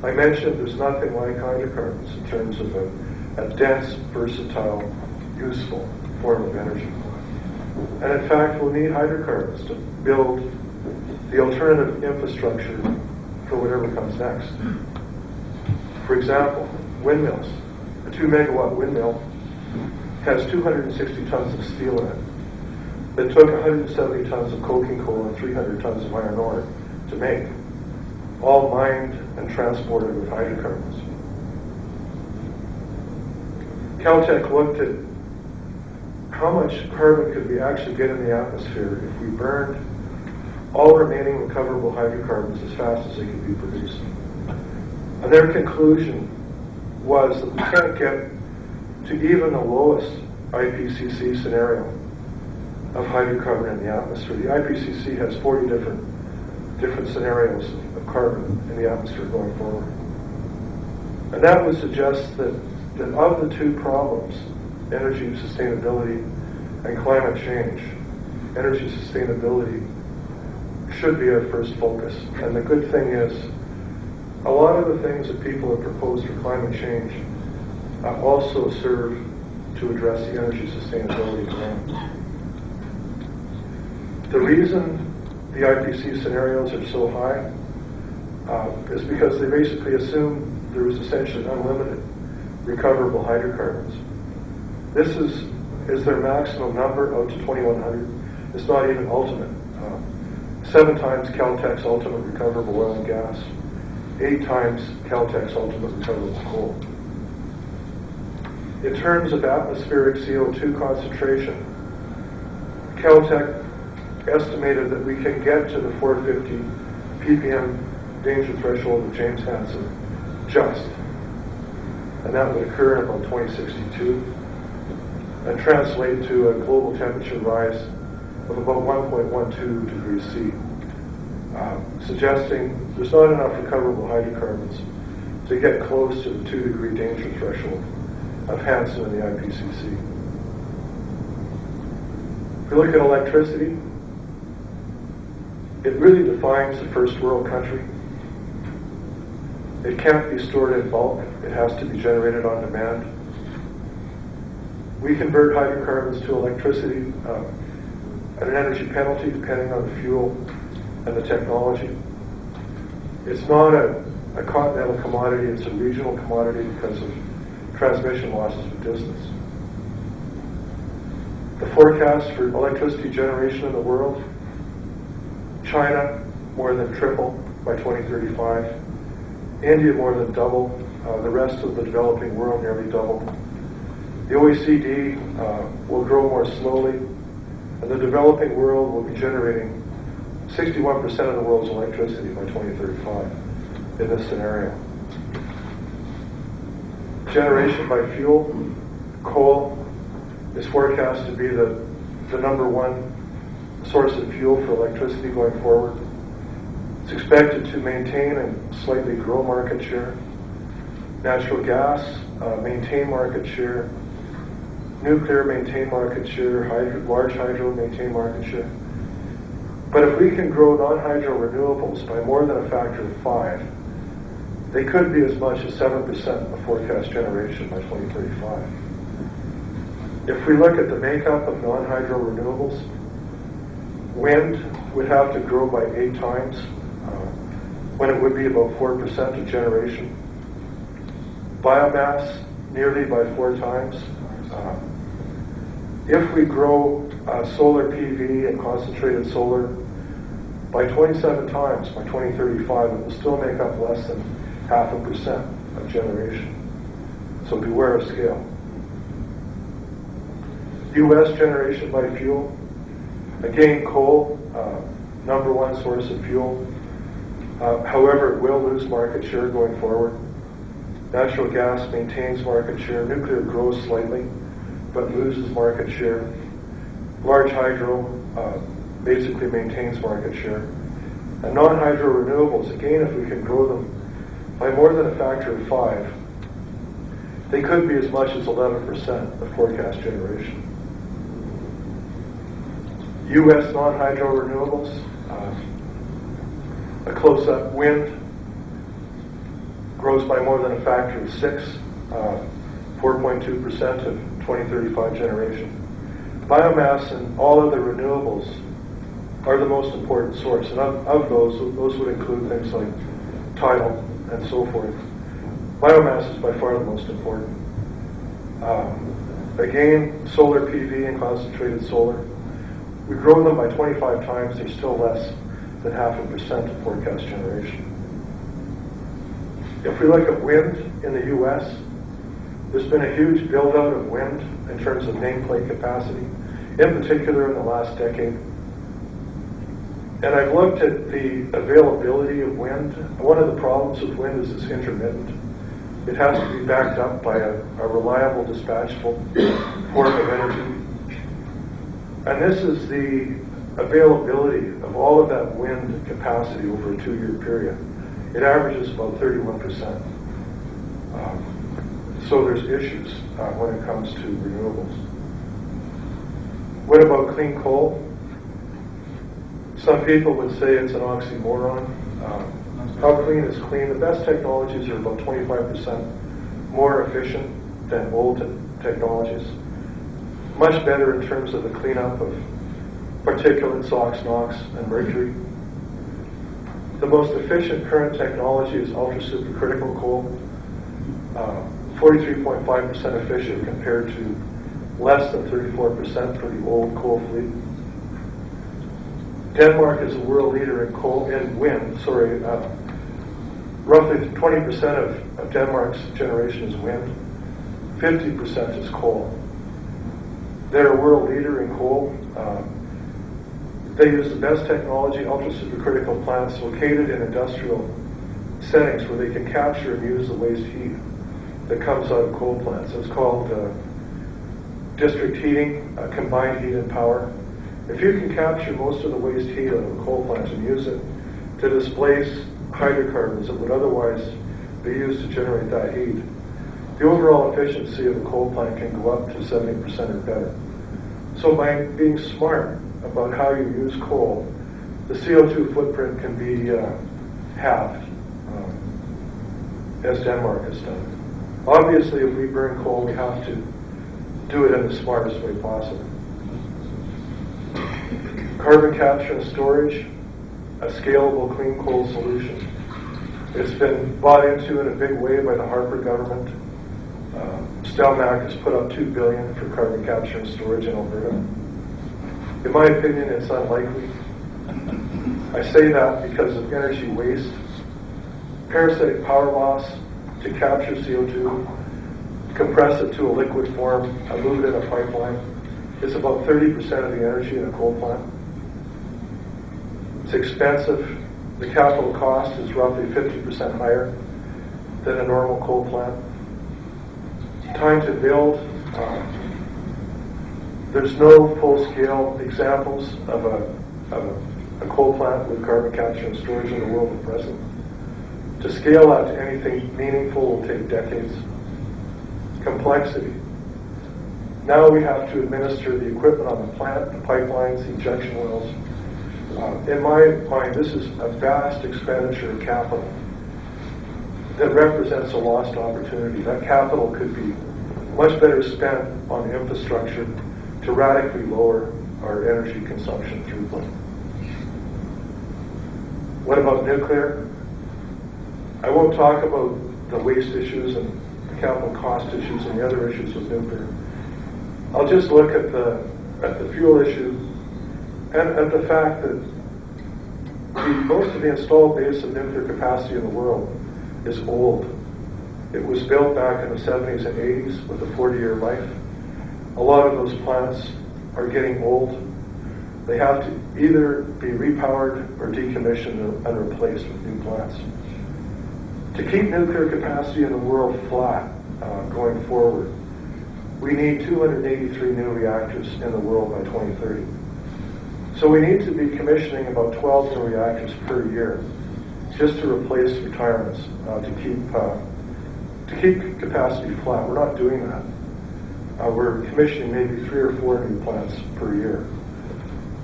I mentioned there's nothing like hydrocarbons in terms of a dense, versatile, useful form of energy. And in fact, we'll need hydrocarbons to build the alternative infrastructure for whatever comes next. For example, windmills. A 2-megawatt windmill has 260 tons of steel in it. It took 170 tons of coking coal and 300 tons of iron ore to make, all mined and transported with hydrocarbons. Caltech looked at how much carbon could we actually get in the atmosphere if we burned all remaining recoverable hydrocarbons as fast as they could be produced. And their conclusion was that we can't get to even the lowest IPCC scenario of hydrocarbon in the atmosphere. The IPCC has 40 different scenarios of carbon in the atmosphere going forward. And that would suggest that of the two problems, energy sustainability and climate change, energy sustainability should be our first focus. And the good thing is, a lot of the things that people have proposed for climate change also serve to address the energy sustainability problem. The reason the IPCC scenarios are so high is because they basically assume there is essentially unlimited recoverable hydrocarbons. This is their maximum number out to 2100. It's not even ultimate. 7 times Caltech's ultimate recoverable oil and gas, 8 times Caltech's ultimate recoverable coal. In terms of atmospheric CO2 concentration, Caltech estimated that we can get to the 450 ppm danger threshold of James Hansen just. And that would occur in about 2062 and translate to a global temperature rise of about 1.12 degrees C, suggesting there's not enough recoverable hydrocarbons to get close to the 2-degree danger threshold of Hansen in the IPCC. If we look at electricity, it really defines the first world country. It can't be stored in bulk. It has to be generated on demand. We convert hydrocarbons to electricity at an energy penalty depending on the fuel and the technology. It's not a continental commodity, it's a regional commodity because of transmission losses with distance. The forecast for electricity generation in the world: China more than triple by 2035, India more than double, the rest of the developing world nearly double. The OECD will grow more slowly, and the developing world will be generating 61% of the world's electricity by 2035 in this scenario. Generation by fuel: coal is forecast to be the number one source of fuel for electricity going forward. It's expected to maintain and slightly grow market share. Natural gas, maintain market share. Nuclear, maintain market share. Large hydro, maintain market share. But if we can grow non-hydro renewables by more than a factor of 5, they could be as much as 7% of forecast generation by 2035. If we look at the makeup of non-hydro renewables, wind would have to grow by 8 times, when it would be about 4% of generation. Biomass, nearly by 4 times. If we grow solar PV and concentrated solar by 27 times by 2035, it will still make up less than 0.5% of generation. So beware of scale. U.S. generation by fuel: again, coal, number one source of fuel. However, it will lose market share going forward. Natural gas maintains market share. Nuclear grows slightly, but loses market share. Large hydro basically maintains market share. And non-hydro renewables, again, if we can grow them by more than a factor of 5, they could be as much as 11% of forecast generation. U.S. non-hydro renewables, a close-up: wind grows by more than a factor of 6, 4.2% of 2035 generation. Biomass and all other renewables are the most important source, and of those would include things like tidal and so forth. Biomass is by far the most important. Again, solar PV and concentrated solar. We grow them by 25 times, they're still less than 0.5% of forecast generation. If we look at wind in the U.S., there's been a huge build-out of wind in terms of nameplate capacity, in particular in the last decade. And I've looked at the availability of wind. One of the problems with wind is it's intermittent. It has to be backed up by a reliable, dispatchable form of energy. And this is the availability of all of that wind capacity over a 2-year period. It averages about 31%. So there's issues when it comes to renewables. What about clean coal? Some people would say it's an oxymoron. How clean is clean? The best technologies are about 25% more efficient than old technologies. Much better in terms of the cleanup of particulates, SOx, NOx, and mercury. The most efficient current technology is ultra-supercritical coal, 43.5% efficient compared to less than 34% for the old coal fleet. Denmark is a world leader in wind. Roughly 20% of Denmark's generation is wind, 50% is coal. They're a world leader in coal. They use the best technology, ultra-supercritical plants located in industrial settings where they can capture and use the waste heat that comes out of coal plants. It's called district heating, combined heat and power. If you can capture most of the waste heat out of a coal plant and use it to displace hydrocarbons that would otherwise be used to generate that heat, the overall efficiency of a coal plant can go up to 70% or better. So by being smart about how you use coal, the CO2 footprint can be halved, as Denmark has done. Obviously, if we burn coal, we have to do it in the smartest way possible. Carbon capture and storage, a scalable clean coal solution. It's been bought into in a big way by the Harper government. Stelmach has put up $2 billion for carbon capture and storage in Alberta. In my opinion, it's unlikely. I say that because of energy waste, parasitic power loss to capture CO2, compress it to a liquid form, and move it in a pipeline. It's about 30% of the energy in a coal plant. It's expensive. The capital cost is roughly 50% higher than a normal coal plant. Time to build. There's no full-scale examples of a coal plant with carbon capture and storage in the world at present. To scale that to anything meaningful will take decades. Complexity. Now we have to administer the equipment on the plant, the pipelines, the injection wells. In my mind, this is a vast expenditure of capital that represents a lost opportunity. That capital could be much better spent on infrastructure to radically lower our energy consumption throughput. What about nuclear? I won't talk about the waste issues and the capital cost issues and the other issues with nuclear. I'll just look at the fuel issue and at the fact that most of the installed base of nuclear capacity in the world is old. It was built back in the 70s and 80s with a 40-year life. A lot of those plants are getting old. They have to either be repowered or decommissioned and replaced with new plants. To keep nuclear capacity in the world flat going forward, we need 283 new reactors in the world by 2030. So we need to be commissioning about 12 new reactors per year just to replace retirements, to keep capacity flat. We're not doing that. We're commissioning maybe 3 or 4 new plants per year.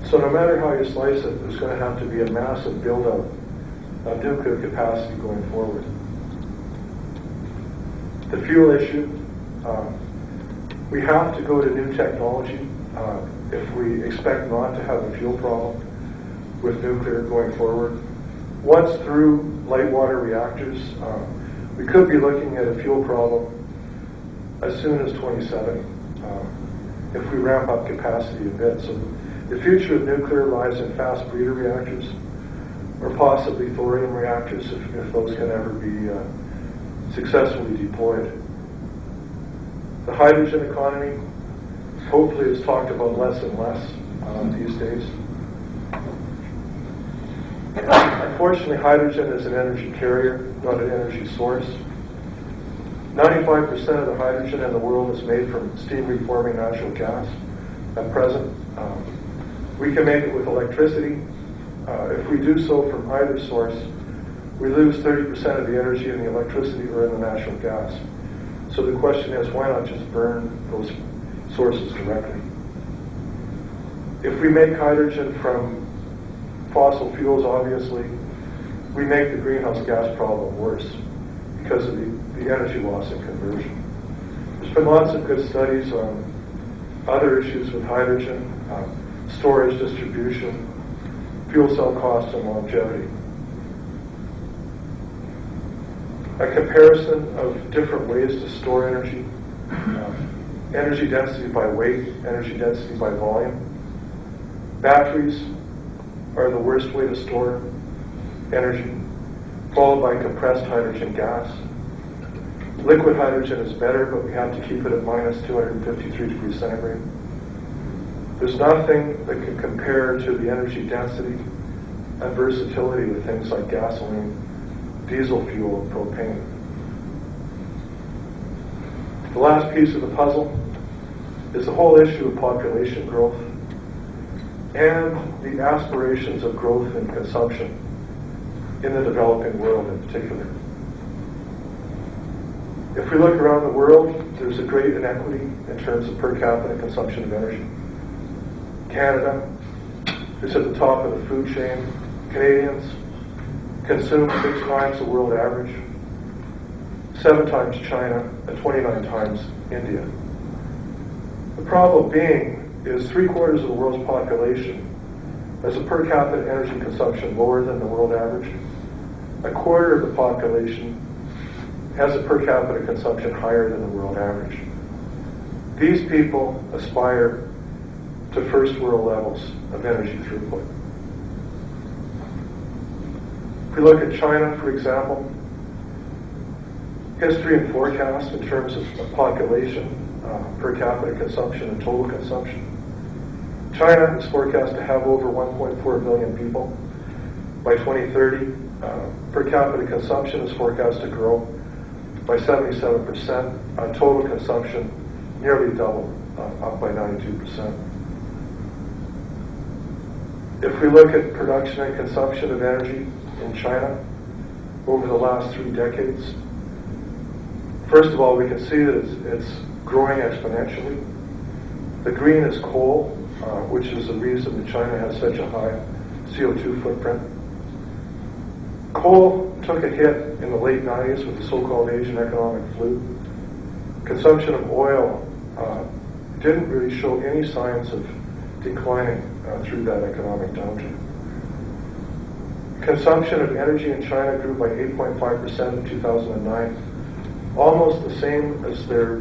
So no matter how you slice it, there's going to have to be a massive build-out of nuclear capacity going forward. The fuel issue, we have to go to new technology if we expect not to have a fuel problem with nuclear going forward. Once through light water reactors, we could be looking at a fuel problem as soon as 2070 if we ramp up capacity a bit. So the future of nuclear lies in fast breeder reactors or possibly thorium reactors if those can ever be successfully deployed. The hydrogen economy hopefully is talked about less and less these days. Unfortunately, hydrogen is an energy carrier, not an energy source. 95% of the hydrogen in the world is made from steam reforming natural gas at present. We can make it with electricity. If we do so from either source, we lose 30% of the energy in the electricity or in the natural gas. So the question is, why not just burn those sources directly? If we make hydrogen from fossil fuels, obviously, we make the greenhouse gas problem worse because of the energy loss in conversion. There's been lots of good studies on other issues with hydrogen, storage, distribution, fuel cell costs, and longevity. A comparison of different ways to store energy, energy density by weight, energy density by volume. Batteries are the worst way to store energy, followed by compressed hydrogen gas. Liquid hydrogen is better, but we have to keep it at minus 253 degrees centigrade. There's nothing that can compare to the energy density and versatility with things like gasoline, diesel fuel, and propane. The last piece of the puzzle is the whole issue of population growth and the aspirations of growth and consumption in the developing world in particular. If we look around the world, there's a great inequity in terms of per capita consumption of energy. Canada is at the top of the food chain. Canadians consume 6 times the world average, 7 times China, and 29 times India. The problem being is 3/4 of the world's population has a per capita energy consumption lower than the world average. 1/4 of the population has a per capita consumption higher than the world average. These people aspire to first world levels of energy throughput. If we look at China, for example, history and forecast in terms of population, per capita consumption, and total consumption. China is forecast to have over 1.4 billion people. By 2030, per capita consumption is forecast to grow by 77%. Total consumption nearly double, up by 92%. If we look at production and consumption of energy in China over the last 3 decades, first of all, we can see that it's growing exponentially. The green is coal, which is the reason that China has such a high CO2 footprint. Coal took a hit in the late 90s with the so-called Asian economic flu. Consumption of oil didn't really show any signs of declining through that economic downturn. Consumption of energy in China grew by 8.5% in 2009, almost the same as their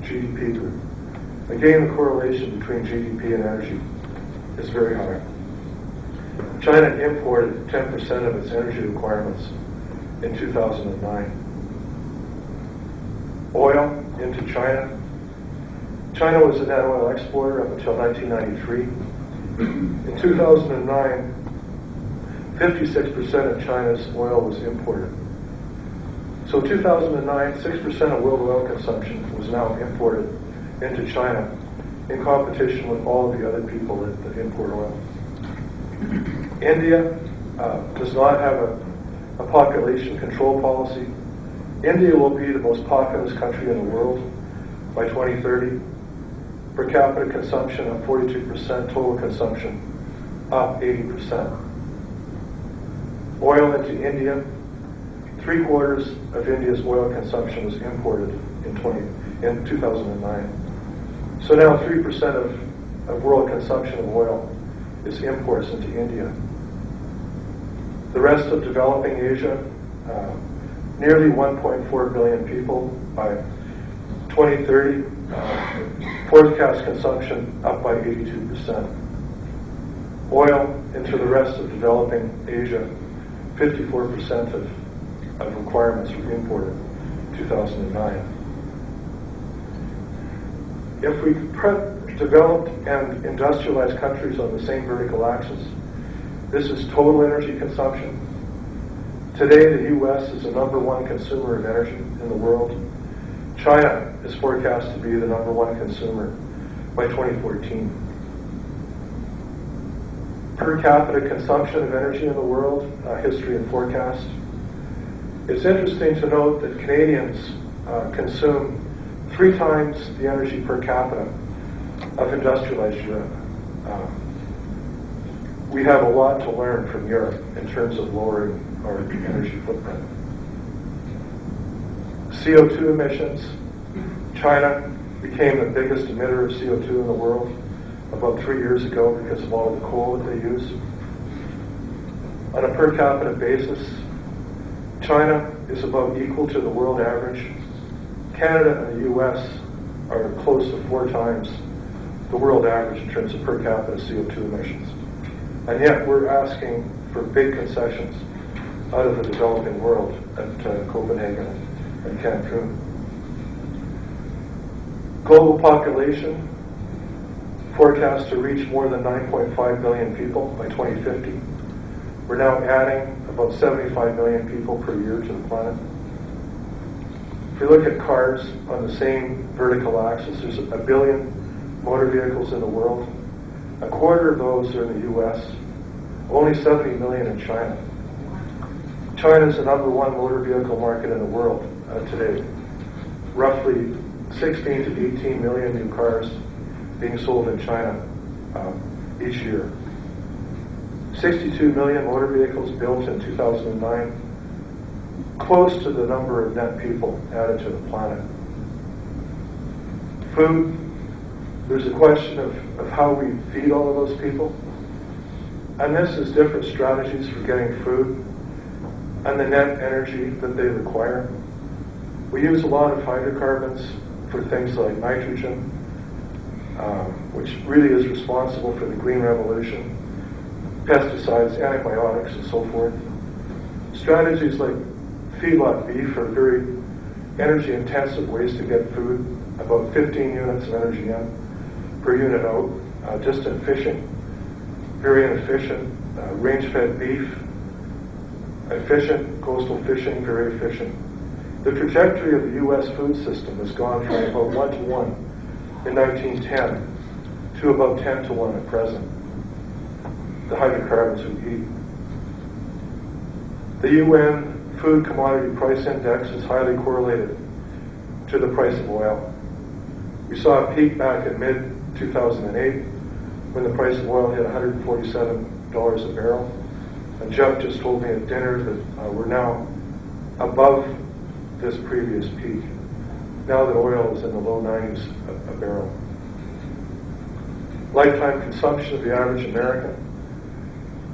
GDP grew. Again, the correlation between GDP and energy is very high. China imported 10% of its energy requirements in 2009. Oil into China. China was a net oil exporter up until 1993. In 2009, 56% of China's oil was imported. So 2009, 6% of world oil consumption was now imported into China in competition with all of the other people that import oil. India does not have a population control policy. India will be the most populous country in the world by 2030. Per capita consumption up 42%, total consumption up 80%. Oil into India. 3/4 of India's oil consumption was imported in 2009. So now 3% of world consumption of oil is imports into India. The rest of developing Asia, nearly 1.4 billion people by 2030, forecast consumption up by 82%. Oil into the rest of developing Asia, 54% of requirements were imported in 2009. If we put developed and industrialized countries on the same vertical axis, This is total energy consumption. Today, the U.S. is the number one consumer of energy in the world. China is forecast to be the number one consumer by 2014. Per capita consumption of energy in the world, history and forecast. It's interesting to note that Canadians consume 3 times the energy per capita of industrialized Europe. We have a lot to learn from Europe in terms of lowering our energy footprint. CO2 emissions. China became the biggest emitter of CO2 in the world about 3 years ago because of all of the coal that they use. On a per capita basis, China is about equal to the world average. Canada and the U.S. are close to 4 times the world average in terms of per capita CO2 emissions. And yet we're asking for big concessions out of the developing world at Copenhagen and Cancun. Global population forecast to reach more than 9.5 billion people by 2050. We're now adding about 75 million people per year to the planet. If we look at cars on the same vertical axis, there's 1 billion motor vehicles in the world. 1/4 of those are in the U.S., only 70 million in China. China is the number one motor vehicle market in the world today. Roughly 16 to 18 million new cars being sold in China each year. 62 million motor vehicles built in 2009, close to the number of net people added to the planet. Food, there's a question of how we feed all of those people. And this is different strategies for getting food and the net energy that they require. We use a lot of hydrocarbons for things like nitrogen, which really is responsible for the green revolution, pesticides, antibiotics, and so forth. Strategies like feedlot beef are very energy-intensive ways to get food, about 15 units of energy in per unit out. Just in fishing, very inefficient. Range-fed beef, efficient. Coastal fishing, very efficient. The trajectory of the U.S. food system has gone from about 1 to 1 in 1910 to about 10 to 1 at present. The hydrocarbons we eat. The UN Food Commodity Price Index is highly correlated to the price of oil. We saw a peak back in mid-2008 when the price of oil hit $147 a barrel. And Jeff just told me at dinner that we're now above this previous peak, now that oil is in the low 90s a barrel. Lifetime consumption of the average American.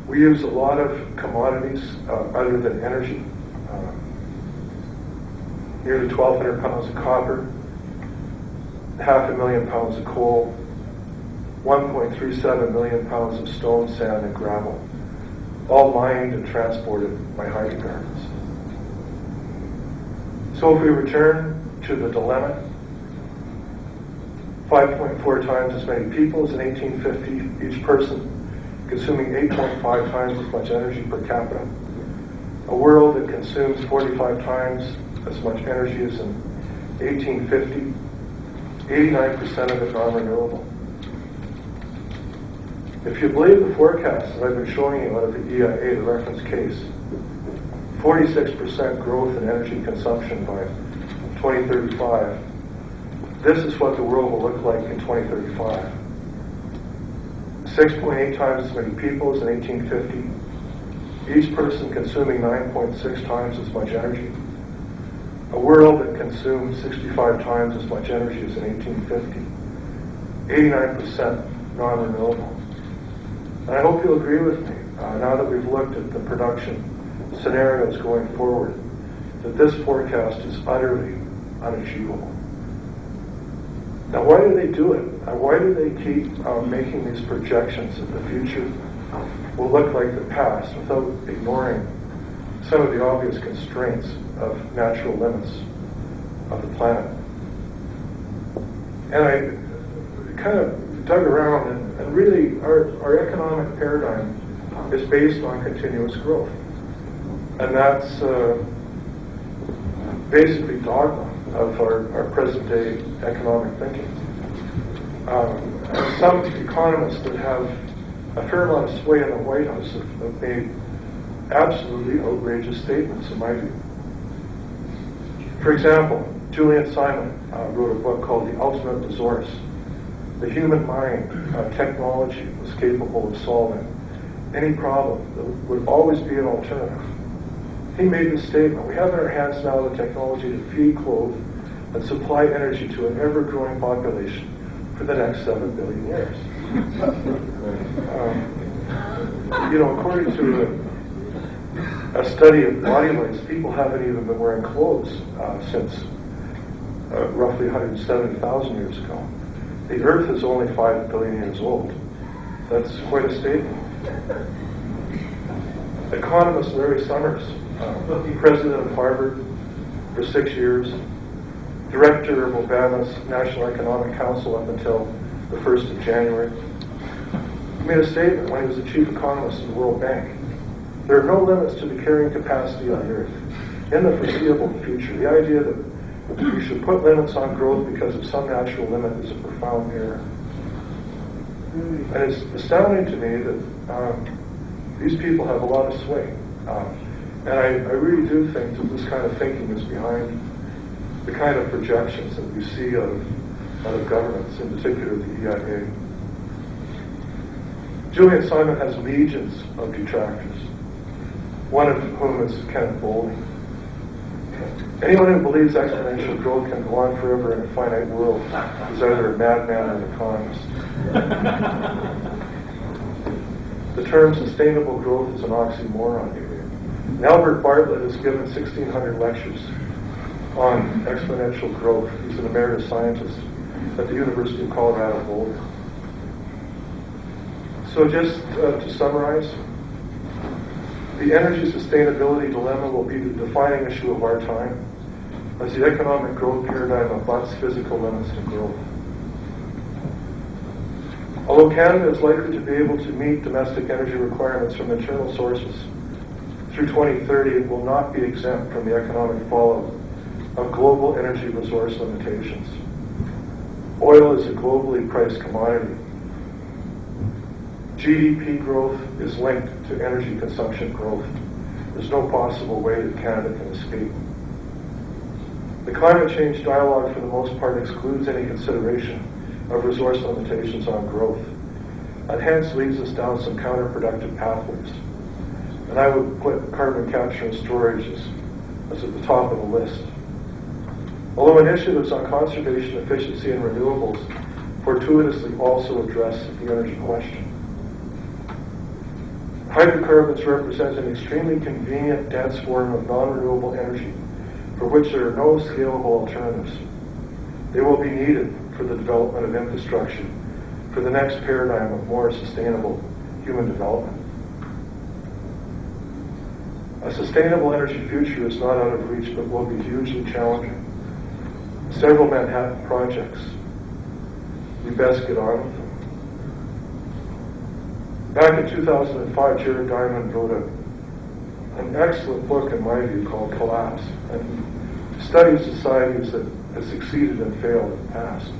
We use a lot of commodities other than energy. Nearly 1,200 pounds of copper, 500,000 pounds of coal, 1.37 million pounds of stone, sand, and gravel, all mined and transported by hydrocarbons. So if we return to the dilemma, 5.4 times as many people as in 1850, each person consuming 8.5 times as much energy per capita. A world that consumes 45 times as much energy as in 1850, 89% of it non-renewable. If you believe the forecasts that I've been showing you out of the EIA, the reference case, 46% growth in energy consumption by 2035. This is what the world will look like in 2035. 6.8 times as many people as in 1850. Each person consuming 9.6 times as much energy. A world that consumes 65 times as much energy as in 1850. 89% non-renewable. And I hope you'll agree with me, now that we've looked at the production scenarios going forward, that this forecast is utterly unachievable. Now, why do they do it? Why do they keep making these projections that the future will look like the past without ignoring some of the obvious constraints of natural limits of the planet? And I kind of dug around, and really our economic paradigm is based on continuous growth. And that's basically dogma of our present day economic thinking. And some economists that have a fair amount of sway in the White House have made absolutely outrageous statements, in my view. For example, Julian Simon wrote a book called The Ultimate Resource. The human mind, technology, was capable of solving any problem. There would always be an alternative. He made this statement: we have in our hands now the technology to feed, clothe, and supply energy to an ever-growing population for the next 7 billion years. According to a study of body lights, people haven't even been wearing clothes since roughly 170,000 years ago. The Earth is only 5 billion years old. That's quite a statement. Economist Larry Summers, president of Harvard for 6 years, director of Obama's National Economic Council up until the 1st of January, he made a statement when he was the chief economist of the World Bank. There are no limits to the carrying capacity on the Earth in the foreseeable future. The idea that we should put limits on growth because of some natural limit is a profound error. And it's astounding to me that these people have a lot of sway. And I really do think that this kind of thinking is behind the kind of projections that we see out of governments, in particular the EIA. Julian Simon has legions of detractors, one of whom is Kenneth Boulding. Anyone who believes exponential growth can go on forever in a finite world is either a madman or an economist. The term sustainable growth is an oxymoron. And Albert Bartlett has given 1,600 lectures on exponential growth. He's an emeritus scientist at the University of Colorado Boulder. So just to summarize, the energy sustainability dilemma will be the defining issue of our time as the economic growth paradigm abuts physical limits to growth. Although Canada is likely to be able to meet domestic energy requirements from internal sources through 2030, it will not be exempt from the economic fallout of global energy resource limitations. Oil is a globally priced commodity. GDP growth is linked to energy consumption growth. There's no possible way that Canada can escape. The climate change dialogue, for the most part, excludes any consideration of resource limitations on growth, and hence leads us down some counterproductive pathways. And I would put carbon capture and storage as at the top of the list. Although initiatives on conservation, efficiency, and renewables fortuitously also address the energy question. Hydrocarbons represent an extremely convenient, dense form of non-renewable energy for which there are no scalable alternatives. They will be needed for the development of infrastructure for the next paradigm of more sustainable human development. A sustainable energy future is not out of reach, but will be hugely challenging. Several Manhattan projects. We best get on with them. Back in 2005, Jared Diamond wrote an excellent book, in my view, called Collapse, and he studied societies that have succeeded and failed in the past.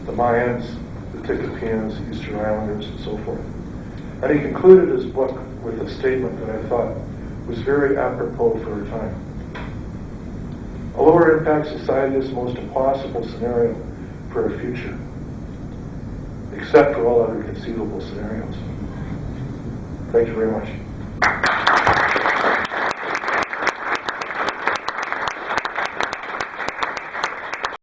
The Mayans, the Ticopians, the Eastern Islanders, and so forth. And he concluded his book with a statement that I thought was very apropos for our time. A lower impact society is the most impossible scenario for our future, except for all other conceivable scenarios. Thank you very much.